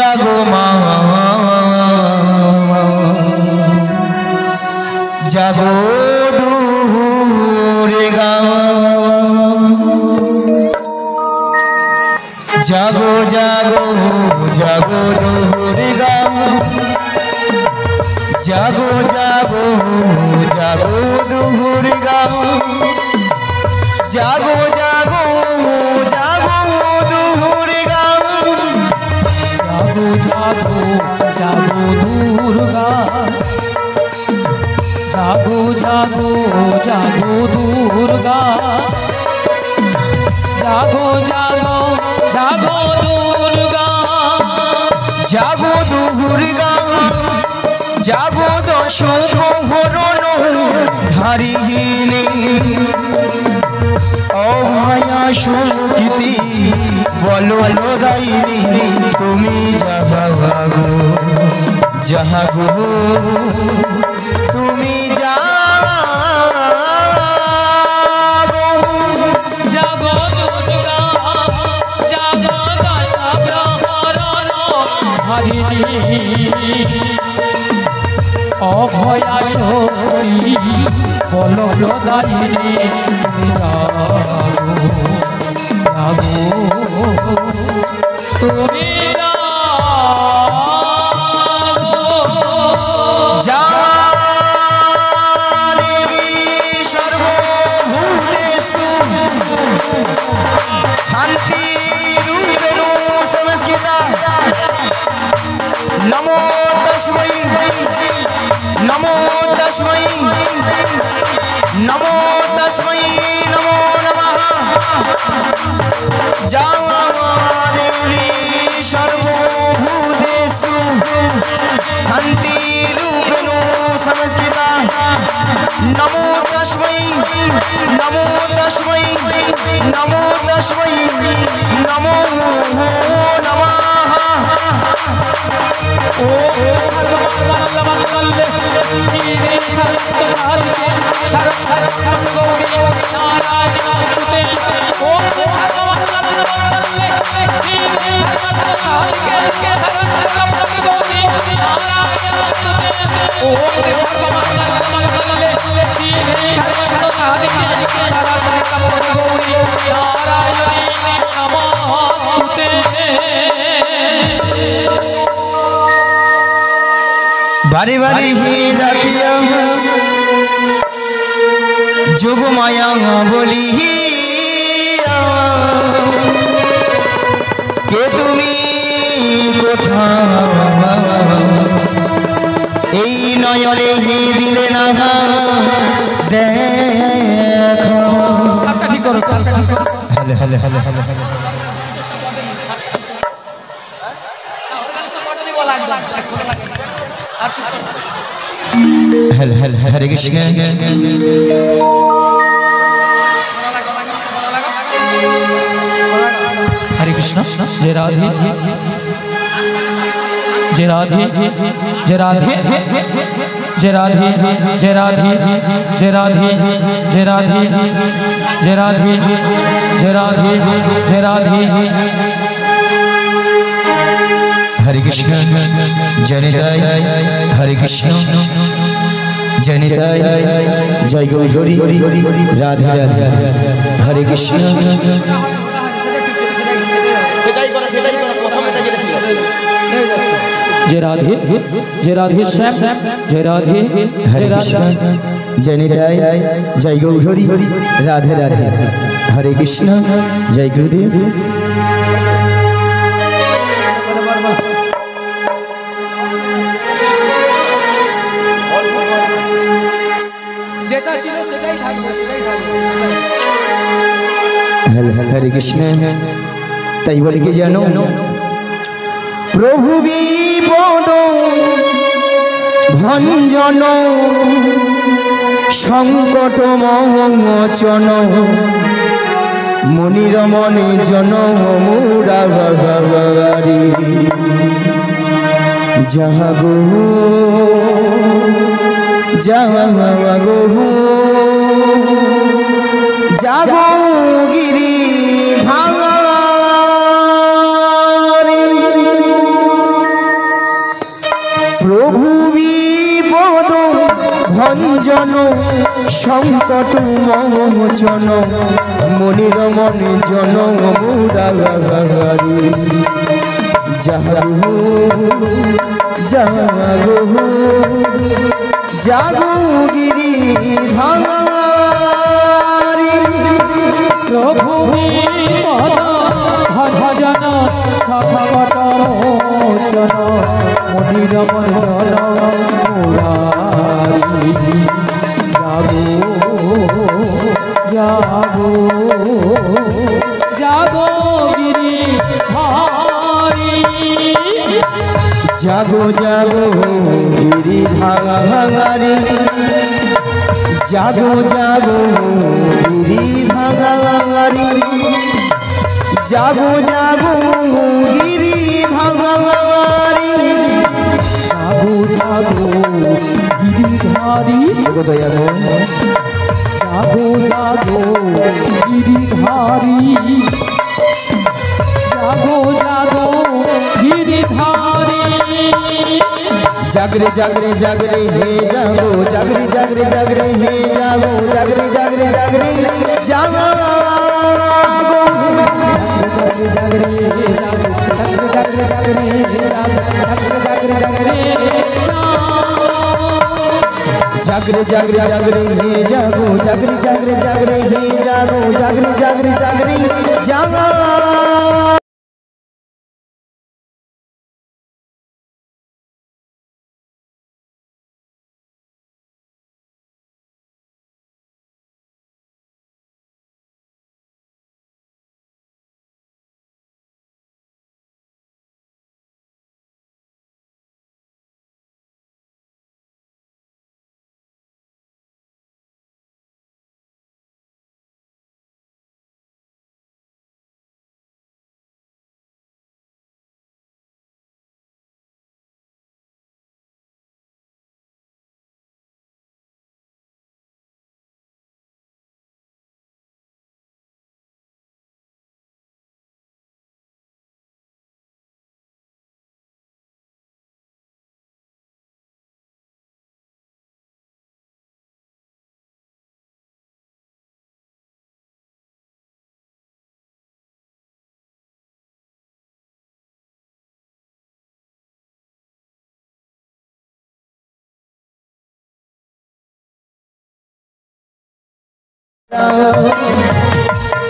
জাগো মা জাগো দুর্গা জাগো জাগো জাগো দুর্গা জাগো জাগো জাগো দুর্গা জাগো জাগো জাগো দুর্গা জাগো জাগো জাগো দুর্গা জাগো জাগো জাগো দুর্গা জাগো জাগো জাগো দুর্গা জাগো দুর্গা জাগো দশ প্রহরণ ধারিণী অভয়া শক্তি বলো দাইনি তুমি জাগো জাগো তুমি জাগো জাগো দুর্গা জাগো দশ প্রহরণ ধারিণী অভয়া শক্তি বলদায়িনী তুমি জাগো জাগো তুমি দেবী সর্বভূতেষু শান্তি রূপেণ সংস্থিতা নমো তস্मै নমো তস্मै নমো তস্मै নমো নমঃ দেবী সর্বভূতেষু শান্তি রূপেণ সংস্থিতা নমো তস্मै নমো তস্मै নমো তস্मै নমো নমঃ ওম সর্বমঙ্গলমঙ্গলে শিবে সর্বকারিণে সর্বধর্ম গৌরী নারায়ণস্তুতে ওম সর্বমঙ্গলমঙ্গলে শিবে সর্বকারিণে সর্বধর্ম গৌরী নারায়ণস্তুতে ওম সর্বমঙ্গলমঙ্গলে শিবে সর্বকারিণে সর্বধর্ম গৌরী নারায়ণে নমস্তুতে। বাড়ি বাড়ি ডাকিয়া যোগ মায়া বলি কে তুমি কোথায় এই নয়নে দিলে না দেখো ঠিক করো hello hello hello hello hello hello hello Hare Krishna Hare Krishna जय राधे जय राधे जय राधे जय राधे जय राधे जय राधे जय राधे जय राधे जय राधे जय राधे हरे कृष्ण जनिताय हरे कृष्ण जनिताय जय गौरी राधे राधे हरे कृष्ण जय राधे जय राधे श्याम जय राधे हरे कृष्ण जनिताय जय गौरी राधे राधे हरे कृष्ण जय गुरुदेव हरे कृष्ण তাই বলে কি জানো প্রভু বিপদ ভঞ্জন সংকট মোচন মনির মনে জন মুরারি জাগো জাগো জাগো গিরি ভাঙারি প্রভু বিপদ ভঞ্জন সংকট মোচন মনির মনে জন মুরারি জাগো জাগো জাগো গিরি ভাঙারি प्रभु भजन सखवट मोचन मुनिर मंजन मुरारी जागो जागो जागो गिरि धारी जागो जागो गिरि धारी जागो जागो गिरि धारी जागो जागो गिरि धारी जागो जागो गिरिधारी जागो जागो गिरिधारी जागो जागो गिरिधारी जागरे जागरे जागरे हे जागो जागरे जागरे जागरे हे जागो जागरे जागरे जागरे जागो जागरे जागरे जागरे जागरे हे जागो जागरे जागरे जागरे हे जागो जागरे जागरे जागरे जागो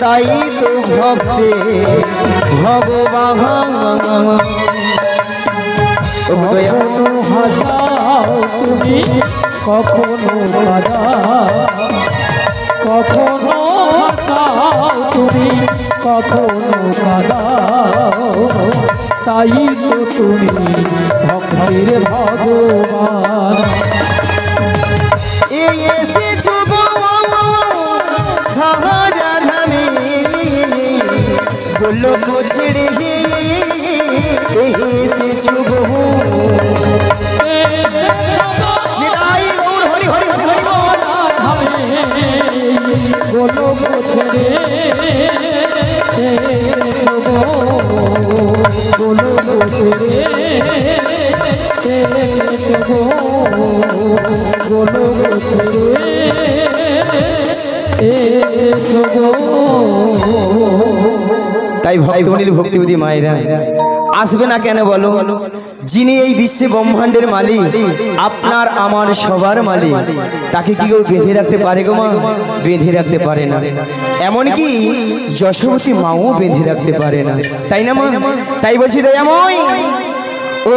তাই তো ভক্তে ভগবান হাসাও তুমি কখনো কাঁদাও, কখনো হাসাও তুমি কখনো কাঁদাও, তাই তো তুমি ভক্তের ভগবান। এসেছো গো ধারা ধামে গোলক ছেড়ে এসেছো গো হরি হরি হরি হরি গোলক ছেড়ে গোলক ছেড়ে গোলক ছেড়ে তাই ভক্তমণির ভক্তিবতী মায়েরা আসবে না কেন বলো? যিনি এই বিশ্বে ব্রহ্মাণ্ডের মালিক, আপনার আমার সবার মালিক, তাকে কি কেউ বেঁধে রাখতে পারে গো মা? বেঁধে রাখতে পারে না। এমনকি যশোবতী মাও বেঁধে রাখতে পারে না, তাই না মা? তাই বলছি দয়াময় ও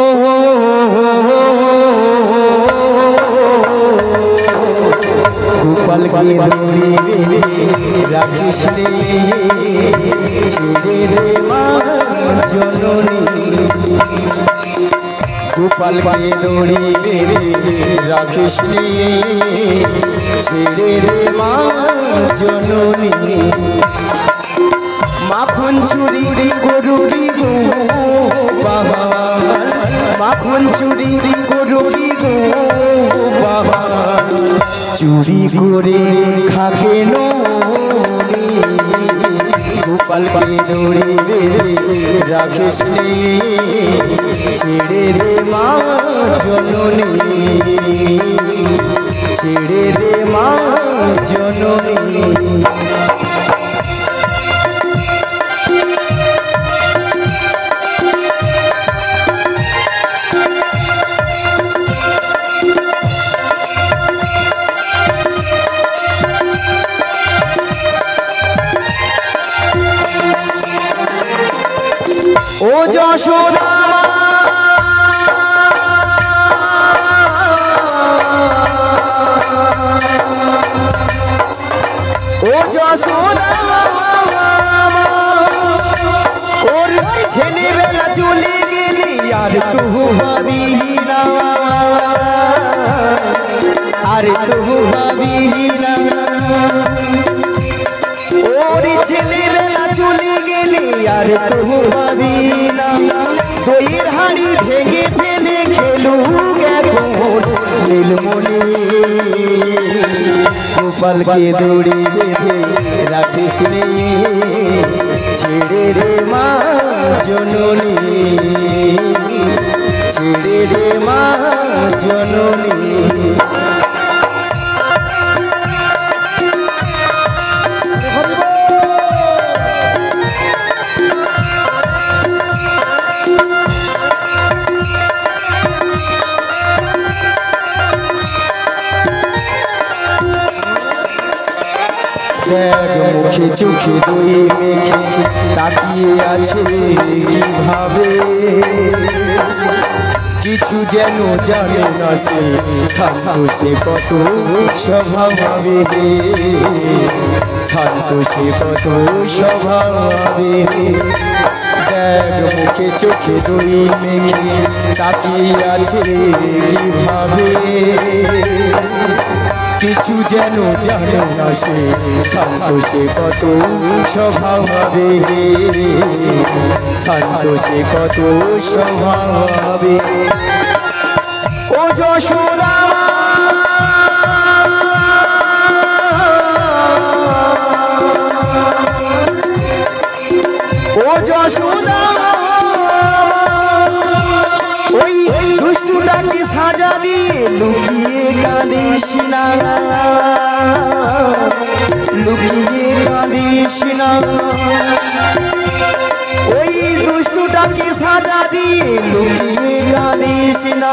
গোপালকে দৌড়ে রাখিস রে ছেড়ে রে মা জননী, গোপালকে দৌড়ে রাখিস রে ছেড়ে রে মা জননী। মাখন চুরি করুরি গো বাহার, মাখন চুরি করুরি গো বাহার, চুরি করে খাকে নি গোপালকে দৌড়ে রাখিস রে ছেড়ে রে মা জননী, ছেড়ে রে মা জননী। ও যশোদা মা ও যশোদা ওর ছেলেবেলা চলে গেলি আর তবু ভাবি না, আর তবু ভাবি না, ওর ছেলেবেলা চলে গেলে আর তবু ভাবি না, দইয়ের হাড়ি ভেঙে ফেলে খেলুক এখন নীলমণি, গোপালকে দড়ি বেঁধে রাখিস রে ছেড়ে রে মা জননী, ছেড়ে রে মা জননী। মুখে চোখে দুই মেঘে তাকিয়ে আছে কিভাবে, কিছু যেন জানে না সে, শান্ত সে কত স্বভাবে, শান্ত সে কত স্বভাবে। দেখ মুখে চোখে দুই মেঘে তাকিয়ে আছে কিভাবে, কিছু যেন জানে না সে, শান্ত সে কত স্বভাবে, শান্ত সে কত স্বভাবে। ও যশোদা মা ও যশোদা মা ওই দুষ্টুটাকে সাজা দিয়ে লুকিয়ে কাঁদিস না, লুকিয়ে কাঁদিস না, ওই দুষ্টুটাকে সাজা দিয়ে লুকিয়ে কাঁদিস না,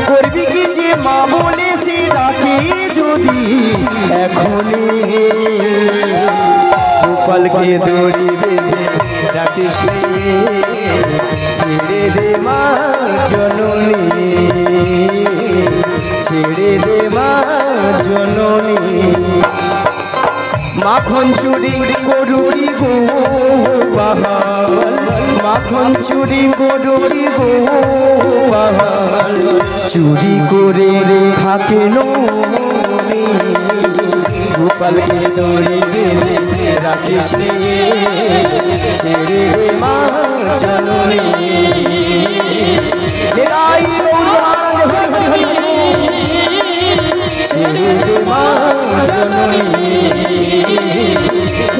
করবি কি যে মা বলে সে ডাকে যদি এখনই গোপালকে দড়ি বেঁধে ডাকিস ছেড়ে দে মা জননী ছেড়ে দে মা জননী মাখন চুরি গরুরি গো বাহাল মাখন চুরি গরুরি গো বাহাল চুরি করে খাকে নি গোপালকে দড়ি বেঁধে রাখিস রে ছেড়ে দে মা জননী জেরাই গৌরাঙ্গ হরি হরি ছেড়ে দে মা জননী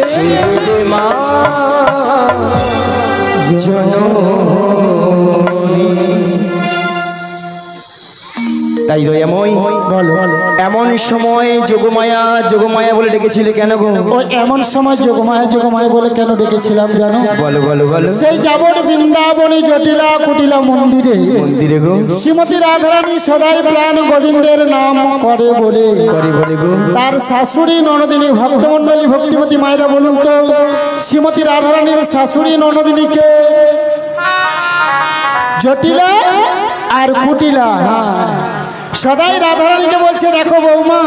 ছেড়ে দে মা জননী তাই দয়াময় বলো এমন সময় যোগমায়া যোগমায়া বলে ডেকেছিলে কেন গো ও এমন সময় যোগমায়া বলে কেন ডেকেছিলাম জানো? বলো বলো বলো সেই যাবর বৃন্দাবনে জটিলা কুটিলা মন্দিরে মন্দিরে গো শ্রীমতী রাধারানী সদাই প্রাণ গোবিন্দের নাম করে বলে গো তার শাশুড়ি ননদিনী ভক্তমণ্ডলী ভক্তিমতী মায়েরা বলুন তো শ্রীমতী রাধারানীর শাশুড়ি ননদিনীকে জটিলা আর কুটিলা সদাই রাধারানীকে বলছে দেখো বৌমা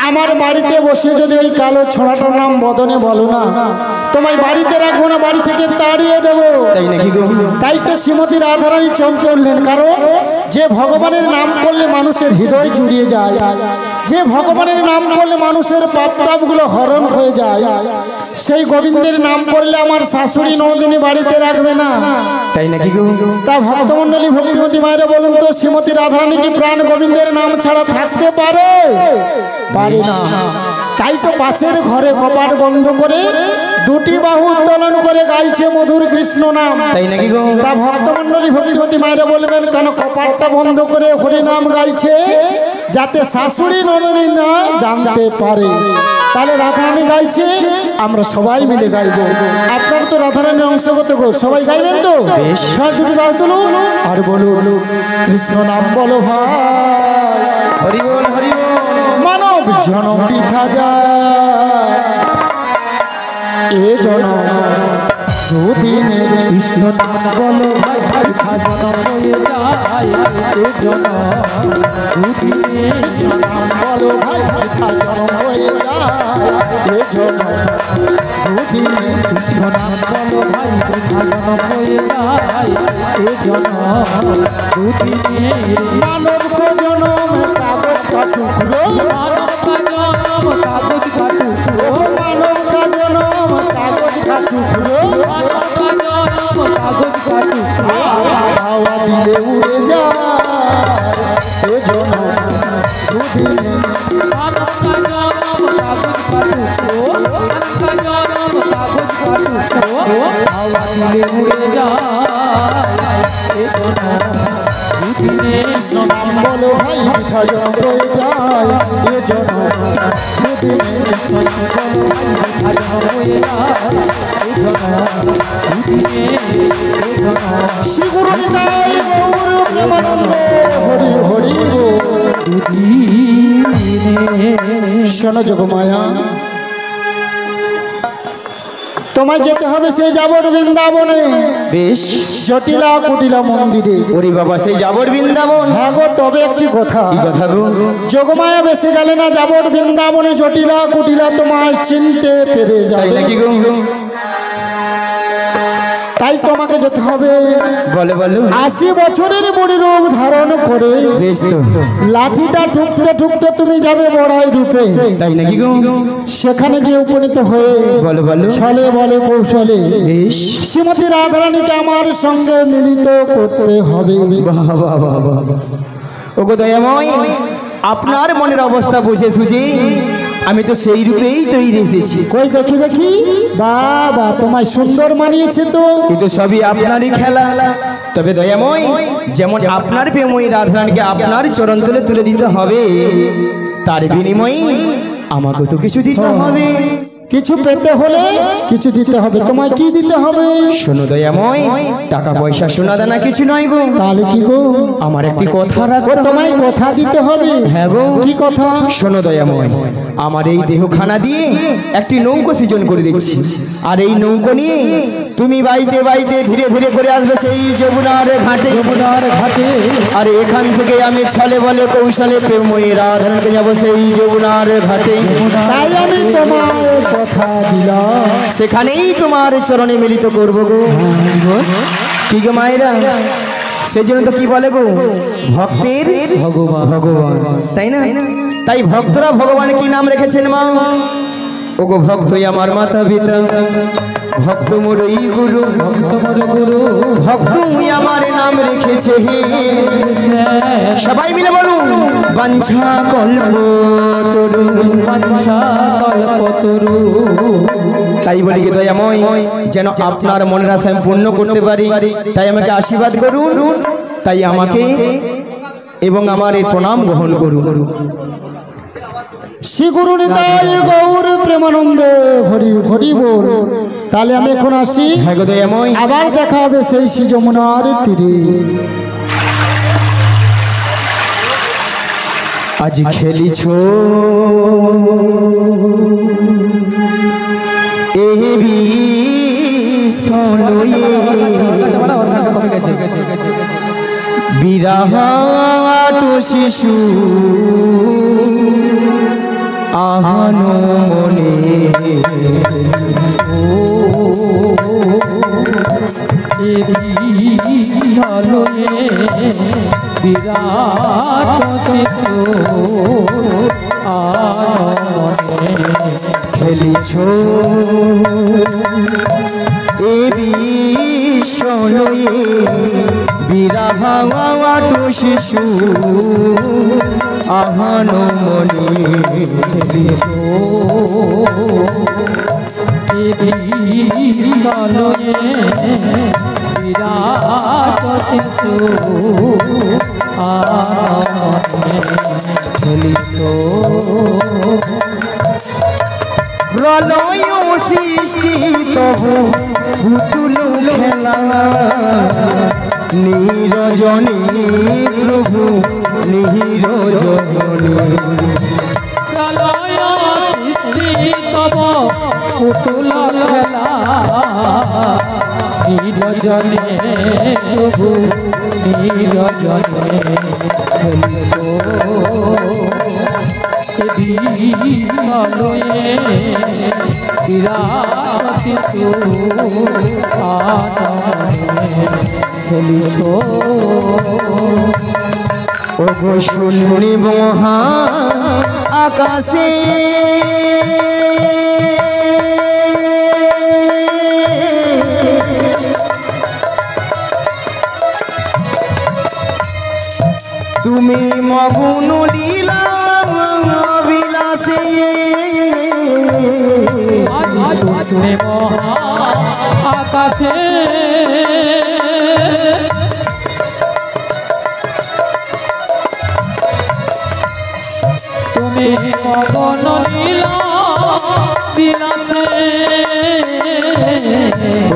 আমার বাড়িতে বসে যদি ওই কালো ছোড়াটার নাম বদনে বলো না তোমায় বাড়িতে রাখবো না বাড়ি থেকে তাড়িয়ে দেবো তাই নাকি গো তাই তো শ্রীমতী রাধারানী চমচললেন কারণ যে ভগবানের নাম করলে মানুষের হৃদয় জুড়িয়ে যায় যে ভগবানের নাম করলে মানুষের পাপ তাপগুলো হরণ হয়ে যায় সেই গোবিন্দের নাম করলে আমার শাশুড়ি ননদিনী বাড়িতে রাখবে না তাই নাকি গো তা ভক্তমণ্ডলী ভক্তিমতী মায়েরা বলুন তো শ্রীমতী রাধারানী কি প্রাণ গোবিন্দের নাম ছাড়া থাকতে পারে পারে না তাই তো পাশের ঘরে কপাট বন্ধ করে দুটি বাহু উত্তোলন করে গাইছে মধুর কৃষ্ণ নাম তাই নাকি গো তা ভক্তমণ্ডলী ভক্তিমতী মায়েরা বলবেন কেন কপাটটা বন্ধ করে হরি নাম গাইছে যাতে শাশুড়ি ননদিনী না জানতে পারে তাহলে রাধারানী গাইছে আমরা সবাই মিলে গাইবো আপনার তো রাধারানী অংশগত গো সবাই গাইবেন তো সব দুটি বাহু তুলুন আর বলুন কৃষ্ণ নাম বলো ভাই হরি বল হরি বল মানব জনম বৃথা যায় এ জনম দুদিনে কৃষ্ণ নাম বলো ভাই বৃথা জনম হয়ে যায় এ জনম দুদিনে কৃষ্ণ নাম বলো ভাই বৃথা জনম হয়ে যায় এ জনম দুদিনে কৃষ্ণ নাম বলো ভাই বৃথা জনম হয়ে যায় এ জনম দুদিনে মানব কো জনম কাগজ का टुकड़ो मानव का जन्म कागज का टुकड़ो मानव का जन्म कागज का टुकड़ो मानव का जन्म कागज का टुकड़ो हवा दिले उड़े जाए ए जन्म दुदिने मानव का जन्म कागज का टुकड़ो मानव का जन्म कागज का टुकड़ो हवा दिले उड़े जाए ए जन्म दुदिने कृष्ण नाम बोलो भाई मिठा जन्म रहे जाए ये जन्म दुदिने कृष्ण नाम बोलो भाई मिठा जन्म रहे जाए ये जन्म दुदिने ये जन्म श्री गुरु निताई गौर प्रेमानंद हरि हरि दुदिने शोनो जोगमाया তোমায় যেতে হবে সেই যাবর বৃন্দাবনে বেশ জটিলা কুটিলা মন্দিরে ওরে বাবা সেই যাবর বৃন্দাবন হ্যাঁ গো তবে একটি কথা কি কথা গো যোগমায়া বেশি গেলে না যাবর বৃন্দাবনে জটিলা কুটিলা তোমায় চিনতে পেরে তাই যাবে নাকি গো তাই তোমাকে যেতে হবে বলে বলো 80 বছরের বুড়ি রূপ ধারণ করে বেশ তো লাঠিটা ঠুকতে ঠুকতে তুমি যাবে বড়াই রূপে তাই নাকি গো সেখানে গিয়ে উপনীত হয়ে বলো বলো ছলে বলে কৌশলে বেশ শ্রীমতী রাধারানীকে আমার সঙ্গে মিলিত করতে হবে বাহ বাহ বাহ বাহ ওগো দয়াময় আপনার মনের অবস্থা বুঝে সুঝে আমি তো সেই রূপেই তৈরি এসেছি কই দেখি দেখি বাবা তোমায় সুন্দর মানিয়েছে তো কিন্তু সবই আপনারই খেলা তবে দয়াময় যেমন আপনার প্রেময়ী রাধারানীকে আপনার চরণ তলে তুলে দিতে হবে তার বিনিময়ে আমাকে তো কিছু দিতে হবে কিছু পেতে হলে কিছু দিতে হবে। তোমায় কি দিতে হবে? শোনো দয়াময়, টাকা পয়সা সোনা দানা কিছু নয় গো। তাহলে কি গো? আমার একটি কথা ও রাখো। তোমায় কথা দিতে হবে? হ্যাঁ গো। কি কথা? শোনো দয়াময়, আমার এই দেহখানা দিয়ে একটি নৌকো সৃজন করে দিচ্ছি, আর এই নৌকো নিয়ে তুমি বাইতে বাইতে ধীরে ধীরে করে আসবে সেই যমুনার ঘাটে। আর এখান থেকে আমি ছলে বলে কৌশলে প্রেমময়ী রাধারণকে যাবো সেই যমুনার ঘাটে। তাই আমি তোমায় কথা দিলাম, সেখানেই তোমার চরণে মিলিত করবো গো। কি গো মায়েরা, সেজন্য তো কি বলে গো, ভক্তের ভগবান, তাই না? তাই ভক্তরা ভগবান কি নাম রেখেছেন মা? ও গো ভক্তই আমার মাতা পিতা, ভক্ত মোর এই গুরু, ভক্ত আমার নাম রেখেছে। সবাই মিলে বলুন, বাঞ্ছা কল্প তরু। তাই বলি কি দয়াময়, যেন আপনার মনের আশা আমি পূর্ণ করতে পারি, তাই আমাকে আশীর্বাদ করুন। তাই আমাকে এবং আমার এই প্রণাম গ্রহণ করুন। শ্রী গুরু নিতাই গৌর প্রেমানন্দে হরি হরি বল। তাহলে আমি এখন আসি। হ্যাঁ গো দয়াময়, আবার দেখা হবে সেই শ্রী যমুনার তীরে। আজ খেলিছ এই বিষয়ে বিরাট শিশু আহানো মনে, খেলিছ এ বিষয়ে বিরাট শিশু আহানো মনে, প্রলয় সৃষ্টি তবু পুতুল খেলা, নিরজনী প্রভু নিরজনী, পুতুল খেলা নিরজনে প্রভু নিরজনে বিরাট শিশু খেলিছ। ওগো শুনি মহা আকাশে তুমি মগুন লীলা বিলাসে, আকাশে তুমি মগন লীলা বিলাসে,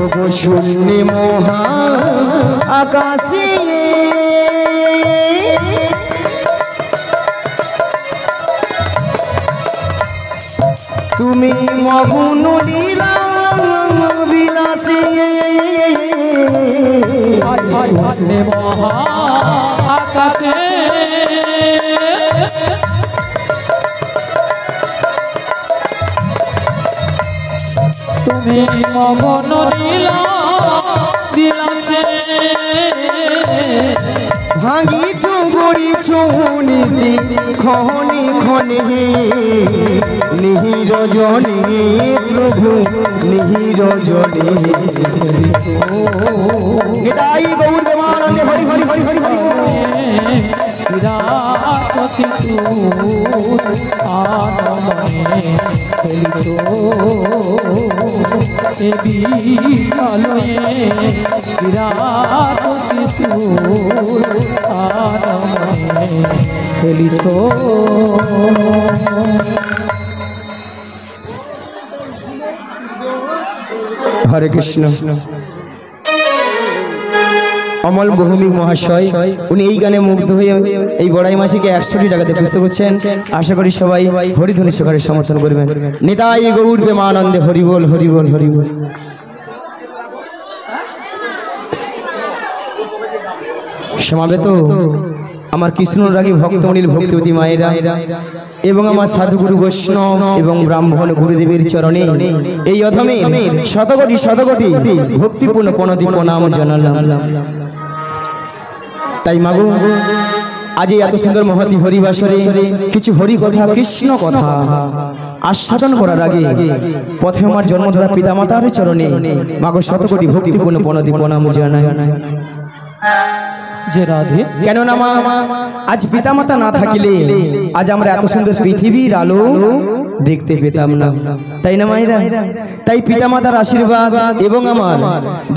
ওগো শুনি মহা আকাশে তুমি মগুন লীলা বিলাসে, মহা আকাশে তুমি মগন লীলা বিলাসে, ভাঙিছ গড়িছ নীতি খনি খনি, নিরজনী প্রভু নিরজনী, নিতাই গৌর প্রেমানন্দে হরি হরি হরি হরি হরি। বিরাট শিশু আনমনে খেলিছ এ বিশালয়ে, বিরাট শিশু আনমনে খেলিছ। হরে কৃষ্ণ। অমল ভৌমিক মহাশয় উনি এই গানে মুগ্ধ হয়ে এই বড়াই মাসিকে 100টি টাকাতে পুষ্ট করছেন। আশা করি সবাই হরিধ্বনি সহকারে সমর্থন করবেন। নিতাই গৌর প্রেমানন্দে হরি বল হরি বল হরি বল। সমাবেত আমার কৃষ্ণরাগী ভক্তমণিল ভক্তিবতী মায়েরা এবং আমার সাধুগুরু বৈষ্ণব এবং ব্রাহ্মণ গুরুদেবের চরণে এই অধমে শতকোটি শতকোটি ভক্তিপূর্ণ প্রণতি প্রণাম জানালাম। তাই মাগো আজ এত সুন্দর মহতি হরিবাসরে কিছু হরি কথা কৃষ্ণ কথা আস্বাদন করার আগে প্রথমে আমার জন্মধরা পিতামাতার চরণে মাগো শতকোটি ভক্তিপূর্ণ প্রণতি প্রণাম জানাই। যে রাধে কেননা মা আজ পিতামাতা না থাকিলে আজ আমরা এত সুন্দর পৃথিবীর আলো দেখতে পেতাম না, তাই না মায়েরা? তাই পিতামাতার আশীর্বাদ এবং আমার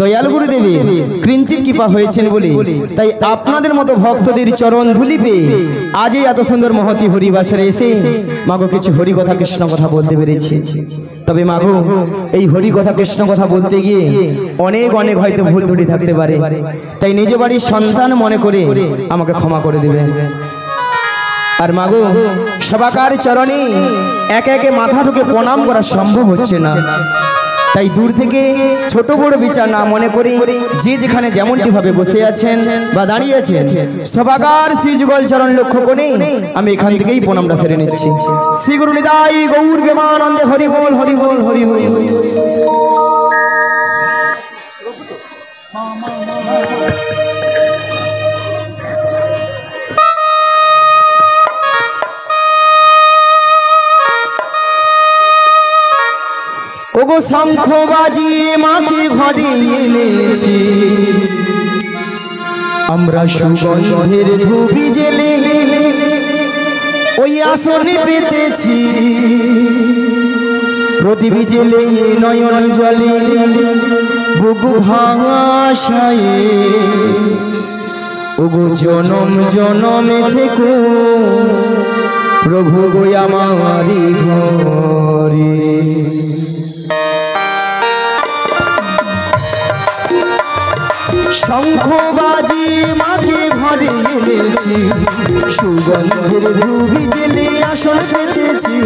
দয়াল গুরুদেবের কিঞ্চিত কৃপা হয়েছেন বলে তাই আপনাদের মতো ভক্তদের চরণ ধুলি পেয়ে আজই এত সুন্দর মহতি হরিবাসরে এসে মাগো কিছু হরি কথা কৃষ্ণ কথা বলতে পেরেছি। তবে মাগো এই হরি কথা কৃষ্ণ কথা বলতে গিয়ে অনেক অনেক হয়তো ভুল ত্রুটি থাকতে পারে, তাই নিজ বাড়ির সন্তান মনে করে আমাকে ক্ষমা করে দেবেন। আর মাগো সবাকার চরণে একে একে মাথা ঢুকে প্রণাম করা সম্ভব হচ্ছে না, তাই দূর থেকে ছোট বড় বিচার না মনে করে যে যেখানে যেমনটি ভাবে বসে আছেন বা দাঁড়িয়ে আছেন সবাকার শ্রী যুগল চরণ লক্ষ্য করে আমি এখান থেকেই প্রণামটা সেরে নিচ্ছি। শ্রী গুরু নিতাই গৌর প্রেমানন্দে হরি বল হরি বল হরি বল। ওগো শঙ্খ বাজিয়ে মাকে ঘরে এনেছি, আমরা সুগন্ধের ধুবি জেলে ওই আসনে পেতেছি, প্রদীপ জেলে নয়ন জলে বুকু ভাষায় ওগো জনম জনমে থেকো প্রভু গো আমারি ঘরে। শঙ্খ বাজি মাকে ঘরে এনেছি, সুগন্ধের ধুবি জেলে আসন পেতেছি,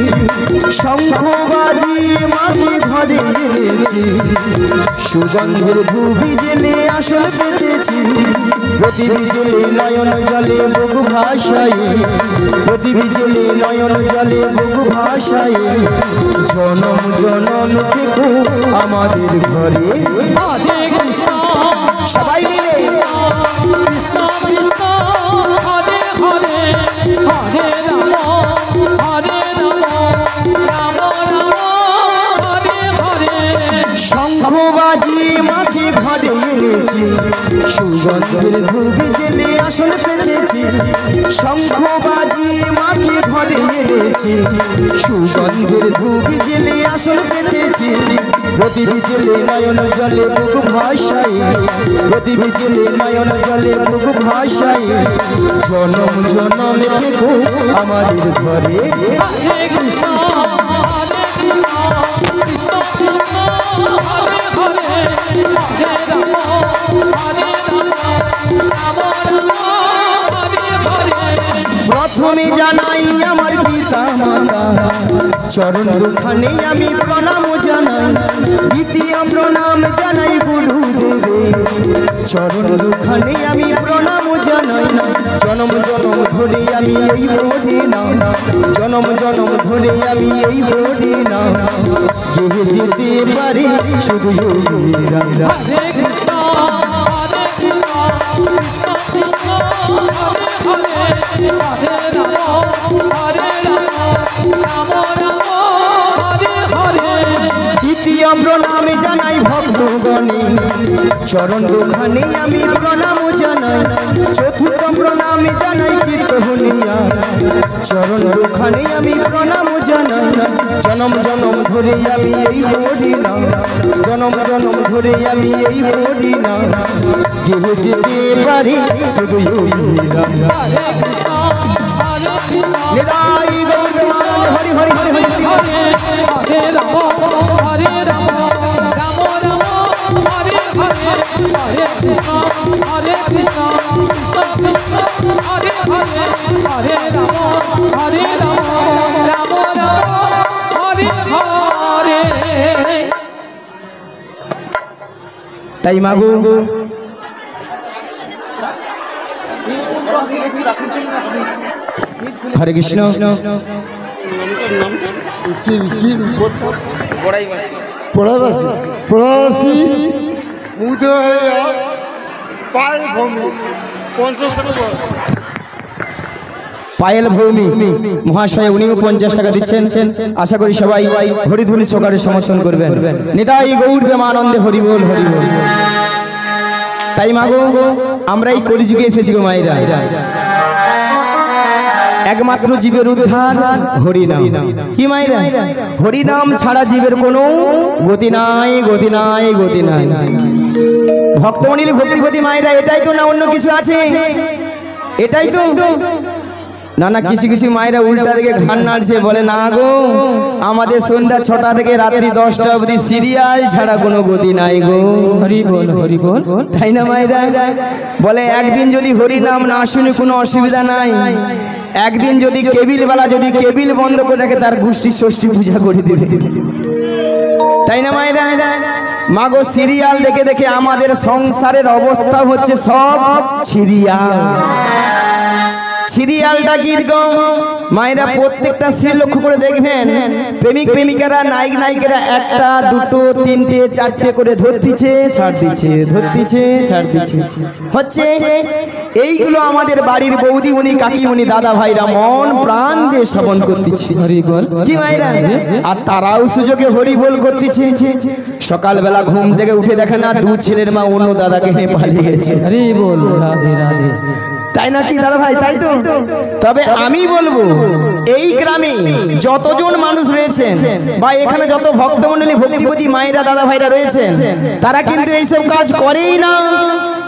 শঙ্খ বাজি মাকে ঘরে এনেছি, সুগন্ধের ধুবি জেলে আসন পেতেছি, প্রদীপ জেলে নয়ন জলে বুকু ভাষায়, প্রদীপ জেলে নয়ন জলে বুকু ভাষায়, জনম জনম থেকো আমাদের ঘরে। সবাই মিলে কৃষ্ণ কৃষ্ণ হরে হরে হরে রাম হরে রাম রাম রাম হরে হরে। শঙ্খ বাজি মাকে ঘরে এনেছি, সুগন্ধের ধুবি জেলে আসন পেতেছি, শঙ্খ বাজি মাকে ঘরে এনেছি, সুগন্ধের ধুবি জেলে আসন পেতেছি, প্রদীপ জেলে নয়ন জলে বুকু ভাষায়, প্রদীপ জেলে নয়ন জলে বুকু ভাষায়, জনম জনম থেকো আমাদের ঘরে। হরে কৃষ্ণ হরে কৃষ্ণ কৃষ্ণ কৃষ্ণ হরে হরে হরে রাম হরে রাম রাম হরে হরে। প্রথমে জানাই আমার পিতা মাতা চরণ দুখানে আমি প্রণাম জানাই, দ্বিতীয় প্রণাম জানাই গুরুদেবে চরণ দুখানে আমি প্রণাম জানাই, জনম জনম ধরে আমি এই হরি নাম, জনম জনম ধরে আমি এই হরি নাম গেয়ে যেতে পারি শুধু হরে কৃষ্ণ হরে কৃষ্ণ কৃষ্ণ কৃষ্ণ হরে হরে হরে রাম হরে রাম রাম হরে হরে। দ্বিতীয় প্রণামে জানাই ভক্তগণে চরণ দুখানে আমি প্রণাম জানাই, চতুর্থ প্রণামে জানাই কীর্তনিয়া চরণ দুখানে আমি প্রণাম জানাই, জনম জনম ধরে আমি এই হরি নাম, জনম জনম ধরে আমি এই হরি নাম গেয়ে যেতে পারি শুধু হরে কৃষ্ণ হরে কৃষ্ণ নিতাই গৌর প্রেমানন্দে হরি হরি হরি হরি হরে হরে রাম হরে রাম রাম রাম তাই মাগো হরে কৃষ্ণ পড়াশি মুদে পায়ের ভূমি 50 টাকা পায়েল ভৌমি মহাশয় উনিও 50 টাকা দিচ্ছেন। আশা করি সবাই হরিধ্বনি সহকারে সমর্থন করবেন। নিতাই গৌর প্রেমানন্দে হরি বল হরি বল। তাই মাগো আমরা এই কলিযুগে এসেছি গো মায়েরা, একমাত্র জীবের উদ্ধার হরিনাম। কি মায়েরা, হরিনাম ছাড়া জীবের কোনো গতি নাই, গতি নাই, গতি নাই। ভক্তমণি ভক্তিপতি মায়েরা, এটাই তো না অন্য কিছু আছে? এটাই তো না। না কিছু কিছু মায়েরা উল্টা দিকে ঘাড় নাড়ছে, বলে না গো আমাদের সন্ধ্যা 6টা থেকে রাত্রি 10টা অবধি সিরিয়াল ছাড়া কোনো গতি নাই গো। হরি বল হরি বল। তাই না মায়েরা? বলে একদিন যদি হরি নাম না শুনি কোনো অসুবিধা নাই, একদিন যদি কেবিলওয়ালা যদি কেবিল বন্ধ করে রাখে তার গোষ্ঠী ষষ্ঠী পূজা করে দেবে। তাই না মায়েরা? মাগো সিরিয়াল দেখে দেখে আমাদের সংসারের অবস্থা হচ্ছে সব সিরিয়াল। সিরিয়ালটা কিরকম মায়েরা, প্রত্যেকটা সিরিয়াল লক্ষ্য করে দেখবেন, প্রেমিক প্রেমিকারা নায়ক নায়িকারা 1টা 2টো 3টে 4টে করে ধরতিছে ছাড় দিচ্ছে, ধরতিছে ছাড় দিচ্ছে হচ্ছে। এইগুলো আমাদের বাড়ির বৌদিমণি কাকিমণি দাদা ভাইরা মন প্রাণ দিয়ে শ্রবণ করতেছে। কি মায়েরা? আর তারাও সুযোগে হরি বল করতেছে। সকালবেলা ঘুম থেকে উঠে দেখে না 2 ছেলের মা অন্য দাদাকে নিয়ে পালিয়ে গেছে। হরি বল, রাধে রাধে। তাই না কি দাদা ভাই? তাই তো। তবে আমি বলবো এই গ্রামে যতজন মানুষ রয়েছেন বা এখানে যত ভক্তমণ্ডলী ভক্তিপতি মায়েরা দাদা ভাইরা রয়েছেন, তারা কিন্তু এইসব কাজ করেই না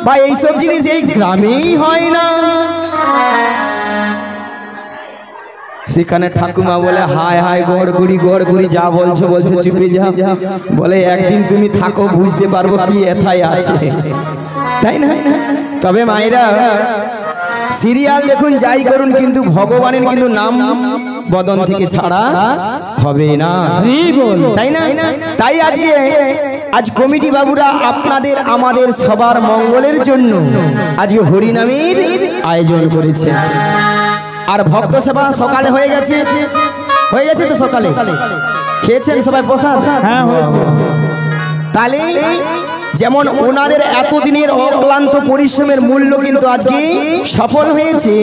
বা এইসব জিনিস এই গ্রামেই হয় না। সেখানে ঠাকুমা বলে হায় হায় গড়গুড়ি গড়গুড়ি, যা বলছো বলছো চুপে যা। বলে একদিন তুমি থাকো বুঝতে পারবো কি এথায় আছে। তাই না? তবে মায়েরা সিরিয়াল দেখুন যাই করুন, কিন্তু ভগবানের কিন্তু নাম বদন থেকে ছাড়া হবে না। তাই না? তাই আজ কমিটি বাবুরা আপনাদের আমাদের সবার মঙ্গলের জন্য আজকে হরিনামের আয়োজন করেছে। আর ভক্ত সেবা সকালে হয়ে গেছে, হয়ে গেছে তো? সকালে খেয়েছেন সবাই প্রসাদ? হ্যাঁ হয়েছে। তাহলে যেমন ওনাদের এতদিনের অক্লান্ত পরিশ্রমের মূল্য কিন্তু আজকে সফল হয়েছে,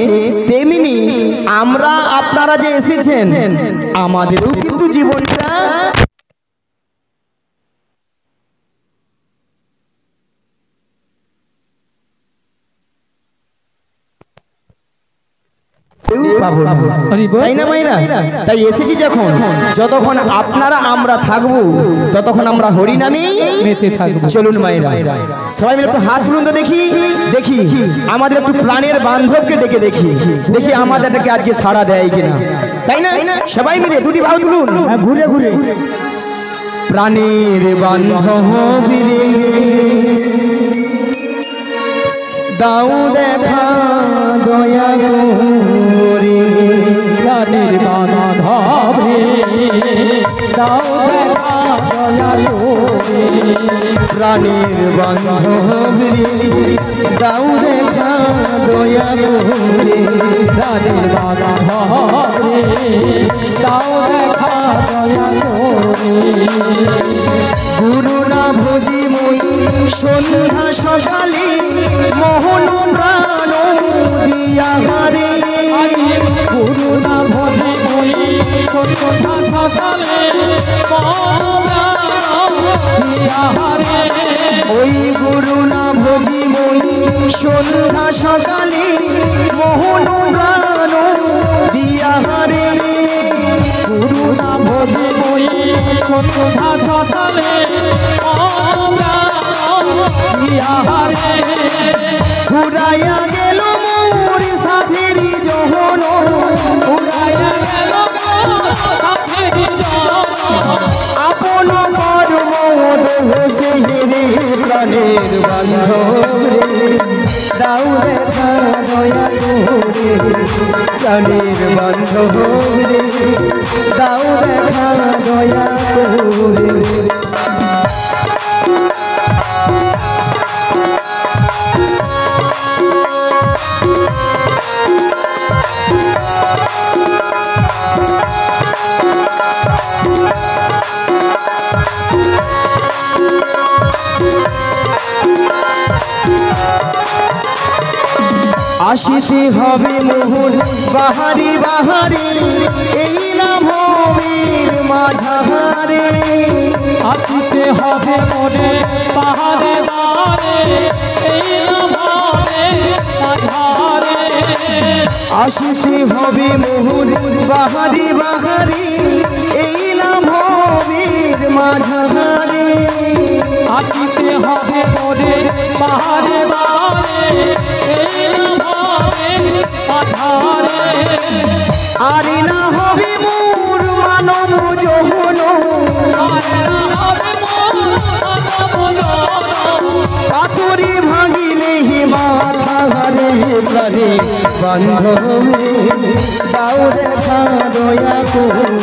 তেমনি আমরা আপনারা যে এসেছেন আমাদেরও কিন্তু জীবনটা তাই না মাইনা? তাই এসেছি যখন, যতক্ষণ আপনারা আমরা থাকবো ততক্ষণ আমরা হরিনামেই মেতে থাকবো। চলুন মায়েরা সবাই মিলে একটু হাত তুলুন তো দেখি, দেখি আমাদের একটু প্রাণের বান্ধবকে ডেকে দেখি, দেখি আমাদেরটাকে আজকে সাড়া দেয় কিনা। তাই না? সবাই মিলে 2টি বাহু তুলুন, ঘুরে ঘুরে। প্রাণের বান্ধব রে দাও দেখা দয়া করে, প্রাণের বান্ধব রে দাও দেখা দয়া করে, প্রাণের বান্ধব রে দাও দেখা দয়া করে, প্রাণের বান্ধব রে দাও দেখা দয়া করে। গুরু না ভজি মই সন্ধ্যা সকালে মোহন প্রাণ দিয়া হারে, গুরু না ভজি মই সন্ধ্যা সকালে ওই গুরু না ভজি মই সন্ধ্যা সকালে মোহন প্রাণ দিয়া হারে, গুরু না ভজি মই সন্ধ্যা সকালে ঘুরাইয়া গেল মোর সাথেরি জহন, উড়াইয়া গেল আপন কর্ম দোষে রে, প্রাণের বান্ধব রে দাও দেখা দয়া করে, প্রাণের বান্ধব রে দাও দেখা দয়া করে। আসিতে হবে মোহন বাহারি বাহারি এই না ভবের মাঝারে আসিতে হবে মনে পাহাড়ে বারে এই নামে মাঝারে আসিতে হবে মোহন বাহারি বাহারি এই না ভবের মাঝারে আসিতে হবে মনে পাহাড়ে বারে এই নামে মাঝারে আরে না হবে মোর মানব যৌবন পাথরে ভাঙিলে হে মাথারে প্রাণে বান্ধবে দাও দেখা দয়া করে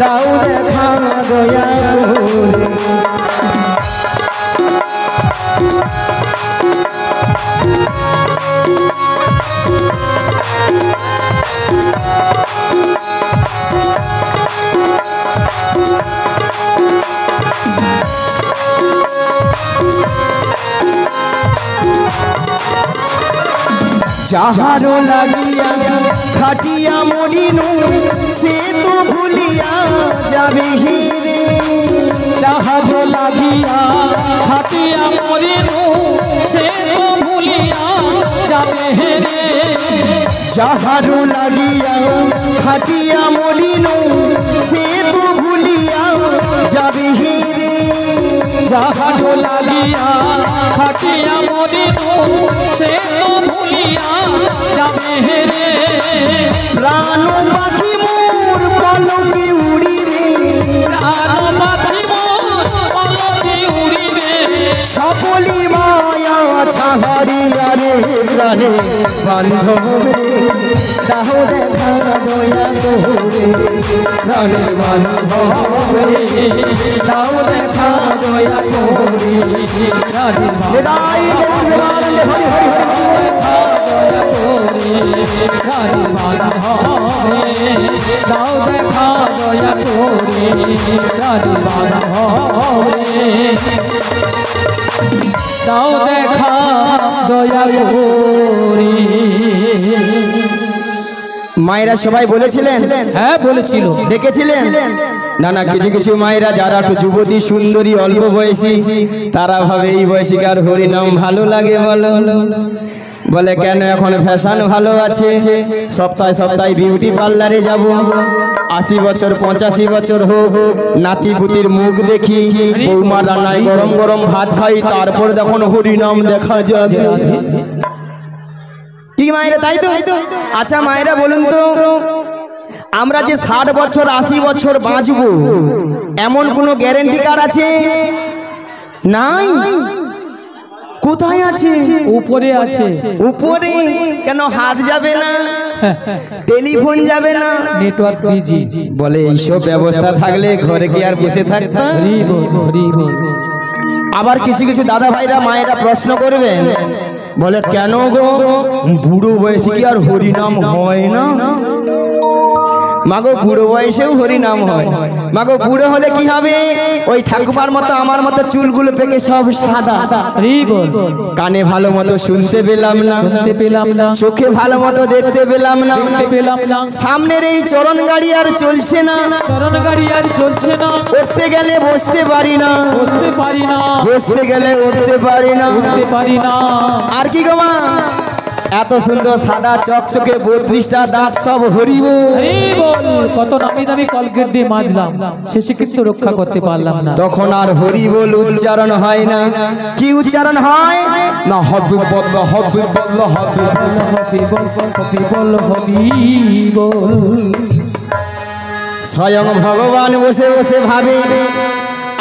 দাও দেখা দয়া করে যাহারো লাগিয়া খাটিয়া মরিনু সে তো ভুলিয়া যাবে হিরে জাহাজ লাগিয়া হাতিয়া মরিনু সে তো ভুলিয়া যাবে হেরে যাহারো লাগিয়া খাটিয়া মরিনু সে তো ভুলিয়া যাবে হিরে জাহাজ লাগিয়া হাতিয়া মরিনু সে তো ভুলিয়া যাবে হেরে প্রাণ পাখি মোর পলকে উড়িবে প্রাণ পাখি মোর পলকে উড়িবে সকলি মায়া ছাড়িয়া রে প্রাণে বান্ধবে দাও দেখা দয়া করে প্রাণে বান্ধবে দাও দেখা দয়া করে হৃদয় গৌরবানন্দ হরি হরি হরি দাও দেখা দয়া করে দাও দেখা দয়া করে মায়েরা সবাই বলেছিলেন হ্যাঁ বলেছিল দেখেছিলেন না না কিছু কিছু মায়েরা যারা একটু যুবতী সুন্দরী অল্প বয়সী তারা ভাবে এই বয়সীকার হরিনাম ভালো লাগে বলে কেন এখন ফ্যাশন ভালো আছে সপ্তাহে সপ্তাহে বিউটি পার্লারে যাব 80 বছর 85 বছর হোক নাতি পুতির মুখ দেখি বৌমা রান্নায় গরম গরম ভাত খাই তারপর দেখুন হরিনাম দেখা যাবে কি মায়েরা তাই তো আচ্ছা মায়েরা বলুন তো আমরা যে 60 বছর 80 বছর বাঁচবো এমন কোনো গ্যারান্টি কার্ড আছে নাই কোথায় আছে উপরে আছে উপরে কেন হাত যাবে না টেলিফোন যাবে না নেটওয়ার্ক বিজি বলে এইসব ব্যবস্থা থাকলে ঘরে কি আর বসে থাকতাম আবার কিছু কিছু দাদা ভাইরা মায়েরা প্রশ্ন করবেন বলে কেন গো বুড়ো বয়সে কি আর হরিনাম হয় না মাগো বুড়ো বয়সেও হরিনাম হয় মাগো বুড়ো হলে কি হবে ওই ঠাকুমার মতো আমার মতো চুলগুলো পেকে সব সাদা কানে ভালো মতো শুনতে পেলাম না চোখে ভালো মতো দেখতে পেলাম না সামনের এই চরণ গাড়ি আর চলছে না উঠতে গেলে বসতে পারি না বসতে গেলে উঠতে পারি না আর কি গো মা এত সুন্দর সাদা চকচকে 32টা দাঁত সব হরিব কত নামি দামি কলগেট দিয়ে মাজলাম শেষে কিন্তু রক্ষা করতে পারলাম না তখন আর হরি বল উচ্চারণ হয় না কি উচ্চারণ হয় না হবি বল হবি বল হবি স্বয়ং ভগবান বসে বসে ভাবে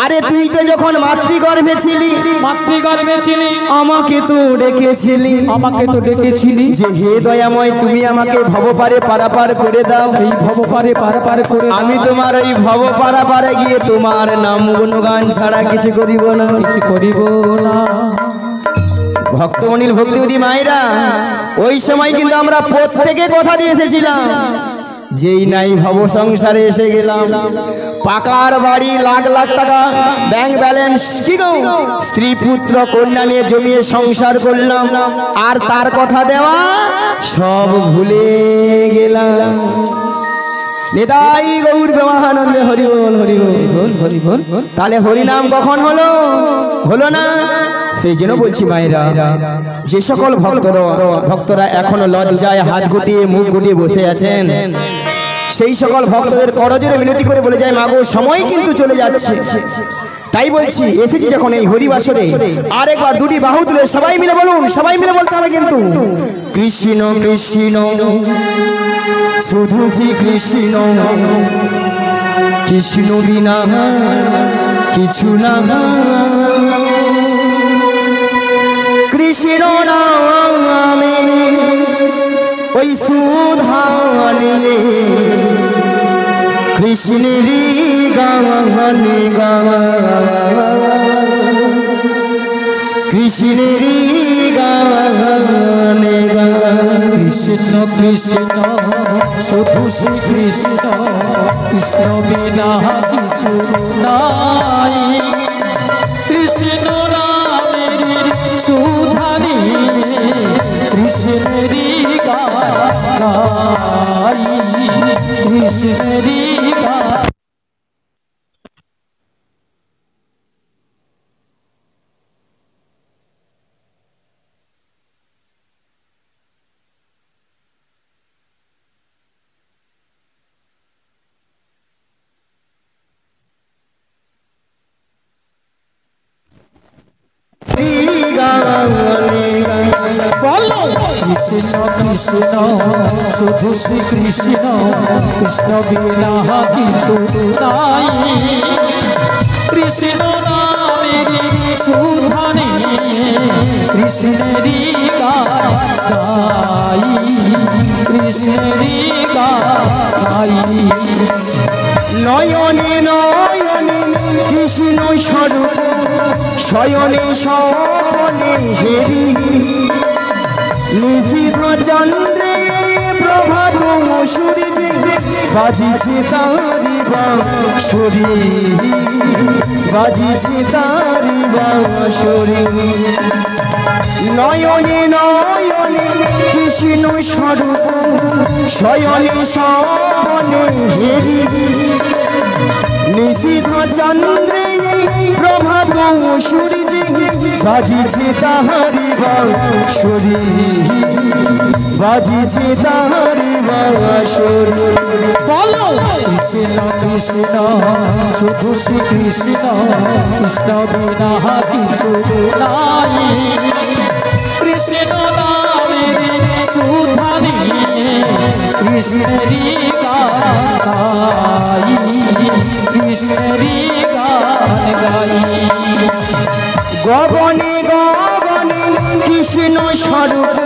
আরে তুই তো যখন মাতৃগর্ভে ছিলি আমাকে তো ডেকেছিলি যে হে দয়াময় তুমি আমাকে ভবপারে পারাপার করে দাও এই ভবপারে পারাপার করে আমি তোমার ওই ভব পারাপারে গিয়ে তোমার নাম গুণগান ছাড়া কিছু করিব না ভক্তমণির ভক্তিবতী মায়েরা ওই সময় কিন্তু আমরা প্রত্যেকে কথা দিয়ে এসেছিলাম যেই নাই ভব সংসারে এসে গেলাম, পাকার বাড়ি, লাখ লাখ টাকা ব্যাংক ব্যালেন্স, কি গো স্ত্রী পুত্র কন্যা নিয়ে জমিয়ে সংসার করলাম, আর তার কথা দেওয়া সব ভুলে গেলাম। নিতাই গৌর প্রেমানন্দে হরি বল, হরি বল, হরি বল। তাহলে হরিনাম কখন হলো? হলো না। সেই জন্য বলছি মায়েরা, যে সকল ভক্তরা এখনো লজ্জায় হাত গুটিয়ে মুখ গুটিয়ে বসে আছেন, সেই সকল ভক্তদের করজোরে মিনতি করে বলে যায়, মাগো সময় কিন্তু চলে যাচ্ছে। তাই বলছি, এসেছি যখন এই হরিবাসরে, আরেকবার দুটি বাহু তুলে সবাই মিলে বলুন, সবাই মিলে বলতে হবে কিন্তু, কৃষ্ণ কৃষ্ণ শুধু শ্রী কৃষ্ণ, কৃষ্ণ বিনা কিছু না, কৃষ্ণ নামে ওই সুধা নিয়ে কৃষ্ণেরই গান গাওয়া, কৃষ্ণেরই গান গাওয়া। কৃষ্ণ কৃষ্ণ শুধু শ্রী কৃষ্ণ, কৃষ্ণ বিনা কিছু নাই, কৃষ্ণ নামের সুধানি কৃষ্ণেরই গাই, কৃষ্ণেরই গাই। কৃষ্ণ কৃষ্ণ শুধু শ্রী কৃষ্ণ, কৃষ্ণ বিনা কিছু নাই, কৃষ্ণ নামের সুধানে কৃষ্ণেরই গাই, কৃষ্ণেরই গাই। নয়নে নয়নে কৃষ্ণ স্বরূপ, শয়নে শয়নে হেরি, নিশীথ চন্দ্রে প্রভাত সূর্যে বাজিছে তারি বাঁশরি, বাজিছে তারি বাঁশরি। নয়নে নয়নে কৃষ্ণ স্বরূপ, শয়নে শয়নে হেরি, নিশীথ চন্দ্রে প্রভাত সূর্যে বাজিছে তাহারি বাঁশরি, বাজিছে তাহারি বাঁশরি। বলো কৃষ্ণ কৃষ্ণ শুধু শ্রী কৃষ্ণ, কৃষ্ণ বিনা কিছু নাই, কৃষ্ণ নামের সুধানি কৃষ্ণেরই গাই, কৃষ্ণেরই গান গাই। গগনে গগনে কৃষ্ণ স্বরূপ,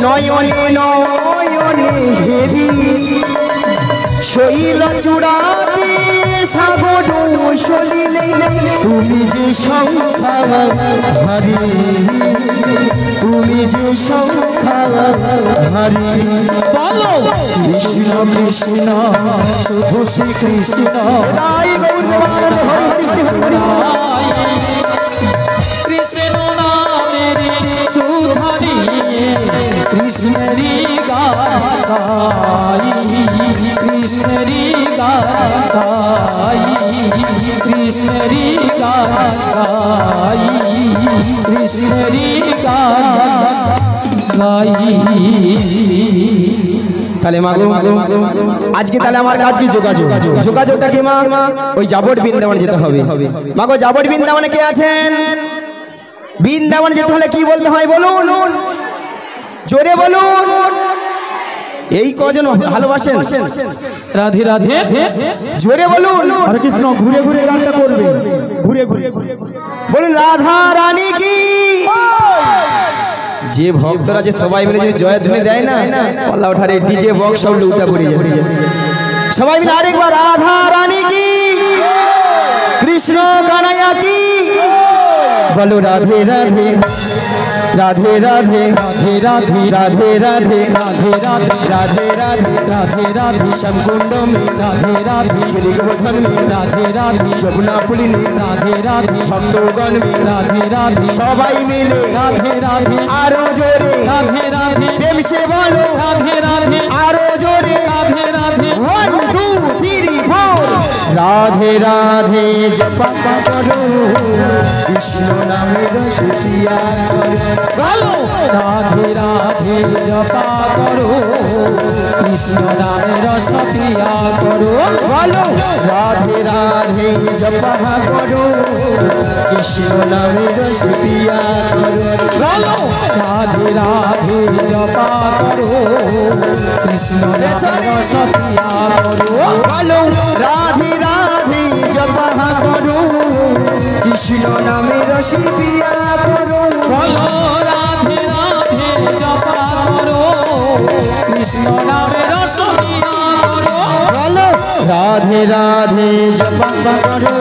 নয়নে নয়নে হেরি, শৈল চূড়াতে সাগর সলিলে তুমি যে সংখ্যা হারি, তুমি যে সংখ্যা হারি। বলো কৃষ্ণ কৃষ্ণ শুধু শ্রী কৃষ্ণ, কৃষ্ণ নামের সুধানি কৃষ্ণেরই গাই, কৃষ্ণেরই গাই, কৃষ্ণেরই গাই, কৃষ্ণেরই গাই। তাহলে মাগো আজকে তাহলে আমার কাজ কি? যোগাযোগ। যোগাযোগটা কি মা? ওই যাবট বৃন্দাবন যেতে হবে। মাগো যাবট বৃন্দাবনে কে আছেন? বৃন্দাবন যেতে হলে কি বলতে হয় বলুন, জোরে বলুন। এই কজন ভালোবাসেন? রাধে রাধে জোরে বলুন। হরে কৃষ্ণ। ঘুরে ঘুরে গানটা করবে, ঘুরে ঘুরে বলুন রাধা রানী কি। যে ভক্তরা যে সবাই মিলে যদি জয়ধ্বনি দেয় না, পাল্লা ওঠারে ডিজে বক্স সব উল্টা পড়ে যায়। সবাই মিলে আরেকবার রাধা রানী কি, কৃষ্ণ কানাইয়া কি, বলো রাধে রাধে। রাধে রাধে राधे राधे রাধে রাধে राधे राधे রাধে রাধে राधे राधे শ্যামকুণ্ড মে राधे राधे गिरिगोवर्धन में राधे राधे যমুনা পুলিনে राधे राधे ভক্তগণ মে राधे राधे সবাই মিলে राधे राधे আরো জোরে राधे राधे প্রেম সে বলো राधे राधे আরো জোরে राधे राधे 1 2 3 4 রাধে রাধে জপা করো কৃষ্ণ নামের সুতিয়া बोलो राधे राधे जपा करो कृष्ण नामे रस पिया करो বলো রাধে রাধে জপা করো কৃষ্ণ নামের সুতিয়া बोलो राधे राधे जपा करो कृष्ण नामे रस पिया करो বলো রাধে রাধে জপা করো কৃষ্ণ নামের সুতিয়া করো बोलो राधे राधे जपा करो कृष्ण नामे रस पिया करो বলো রাধে রাধে জপা করো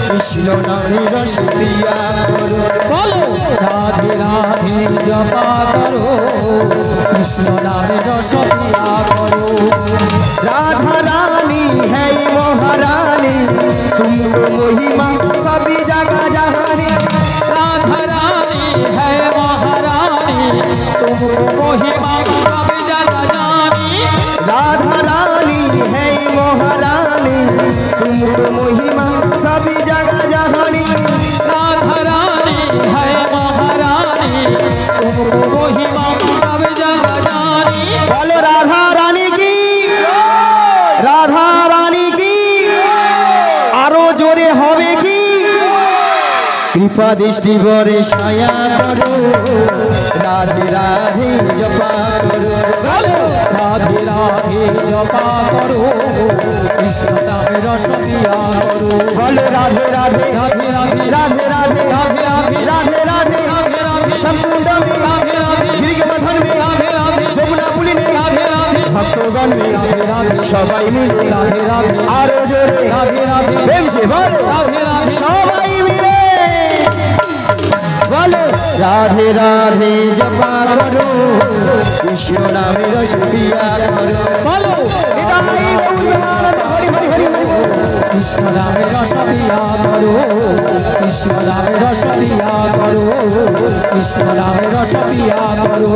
কৃষ্ণ নামের সুতিয়া করো बोलो राधे राधे जपा करो कृष्ण नामे रस पिया करो राधा रानी है महारानी तुमको महिमा सभी जगह जहानी राधा रानी है महारानी तुमको महिमा सब जगह जानी राधा रानी है महारानी तुमको महिमा सभी जगह जहानी राधा रानी है महारानी तुमको महिमा सब जगह जानी बोलो राधा रानी की राधा रानी की आरो जोरे होवे की कृपा दृष्टि बरे छाया करो राधे राधे जपा करो बोलो राधे राधे जपा करो कृष्ण नामे रस पिया करो बोलो राधे राधे राधे राधे राधे राधे राधे राधे राधे राधे राधे राधे श्यामकुण्ड में राधे राधे गिरिगोवर्धन में राधे राधे যমুনা পুলিনে राधे राधे ভক্তগণ মে राधे राधे সবাই মিলে राधे राधे আরো জোরে राधे राधे প্রেম সে বলো राधे राधे সবাই মিলে বলো রাধে রাধে জপা করো কৃষ্ণ নামের সুতিয়া করো बोलो হৃদয় উন্মাদ হরি হরি হরি হরি বল। कृष्ण नामे रस पिया करो कृष्ण नामे रस पिया करो कृष्ण नामे रस पिया करो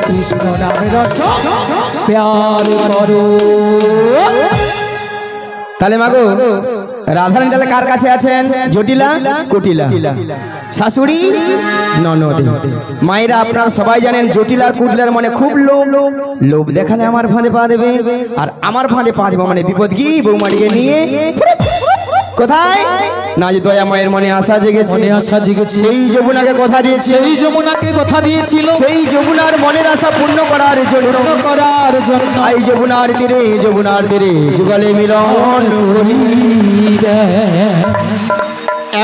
कृष्ण नामे रस प्यार करो তাহলে মাগো রাধারানী তাহলে কার কাছে আছেন জটিলা কুটিলা শাশুড়ি ননদ মায়েরা আপনারা সবাই জানেন জটিলা কুটিলার মানে খুব লোভ দেখালে আমার ফাঁদে পা দেবে আর আমার ফাঁদে পা দেবে মানে বিপদ কি বৌমাটিকে নিয়ে কোথায় না যে দয়া মায়ের মনে আশা জেগেছে মনে আশা জেগেছে সেই যমুনাকে কথা দিয়েছে সেই যমুনাকে কথা দিয়েছিল সেই যমুনার মনের আশা পূর্ণ করার জন্য করার জন্য এই যমুনার তীরে যুগলে মিলন করিবে।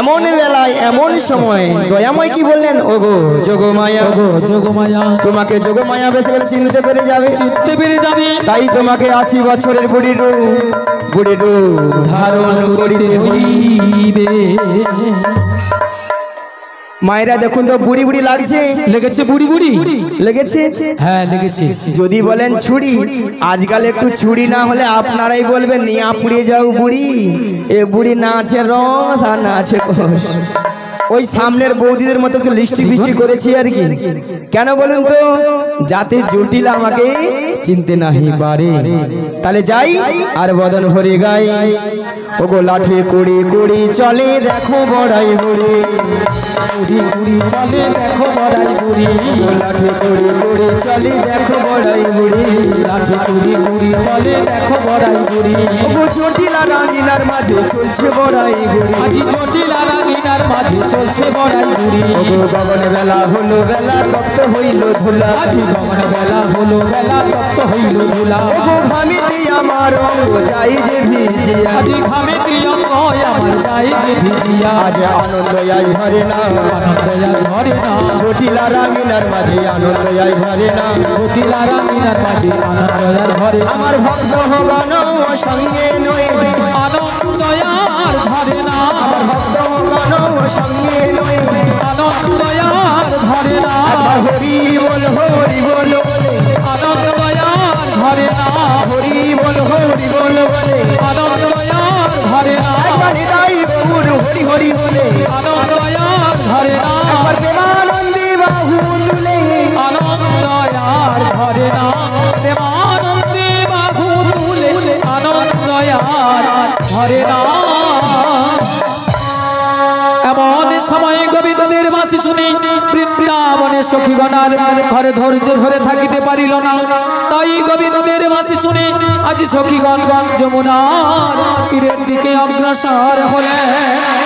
এমন বেলায় এমন সময় দয়াময় কি বললেন ওগো যোগমায়া ওগো যোগমায়া তোমাকে যোগমায়া বেশি চিনতে পেরে যাবে চিনতে পেরে যাবে তাই তোমাকে 80 বছরের বুড়ি রূপ ধারণ করিতে হইবে। মায়েরা দেখুন তো বুড়ি বুড়ি লাগছে লেগেছে বুড়ি বুড়ি লেগেছে হ্যাঁ লেগেছে যদি বলেন ছুরি আজকাল একটু ছুরি না হলে আপনারাই বলবেন নিয়া পুড়িয়ে যাও বুড়ি এ বুড়ি না আছে রস আর না আছে কোষ ওই সামনের বৌদিদের মতো একটু লিস্টি ফিস্টি করেছি আর কি কেন বলুন তো যাতে জটিল আমাকে চিনতে নাহি পারে তাহলে যাই আর বদন ভরে গাই ওগো লাঠি কুড়ি কুড়ি চলে দেখো বড়াই বুড়ি বুড়ি বুড়ি চলে দেখো বড়াই বুড়ি লাঠি কুড়ি কুড়ি চলে দেখো বড়াই বুড়ি লাঠি কুড়ি কুড়ি চলে দেখো বড়াই বুড়ি ওগো জটিল আর রাঙিনার মাঝে চলছে বড়াই বুড়ি আজি জটিল আর রাঙিনার মাঝে চলছে বড়াই বুড়ি ওগো গগন বেলা হলো বেলা তপ্ত হইল ধুলা আজি গগন বেলা হলো বেলা তপ্ত হইল ধুলা ওগো ঘামিতে আমার অঙ্গ যাই যে ভিজিয়া আজি ঘামে প্রিয়ঙ্গ আমার যাই যে ভিজিয়া আজ আনন্দ আই ধরে না আনন্দ আজ ধরে না জটিল আর রাঙিনার মাঝে আনন্দ আই ধরে না জটিল আর রাঙিনার মাঝে আনন্দ আজ ধরে না আমার ভক্ত ভগবান সঙ্গে নয় আনন্দ আর ধরে না ভক্ত ভগবান সঙ্গে নয় আনন্দ আর ধরে হরি বল আনন্দ দয়ার ঘরে না হরি বল আনন্দ দয়ার ঘরে না একবার হৃদয় গৌর হরি হরি বলে আনন্দ দয়ার ঘরে না একবার প্রেমানন্দে বাহু তুলে আনন্দ দয়ার ঘরে না প্রেমানন্দে বাহু তুলে আনন্দ দয়ার ঘরে না এমন সময় গোবিন্দের বাঁশি শুনি বৃন্দাবনে সখীগণার ঘরে ধৈর্য ধরে থাকিতে পারিল না তাই গোবিন্দের বাঁশি শুনি আজ সখীগণ যমুনার তীরের দিকে অগ্রসর হলেন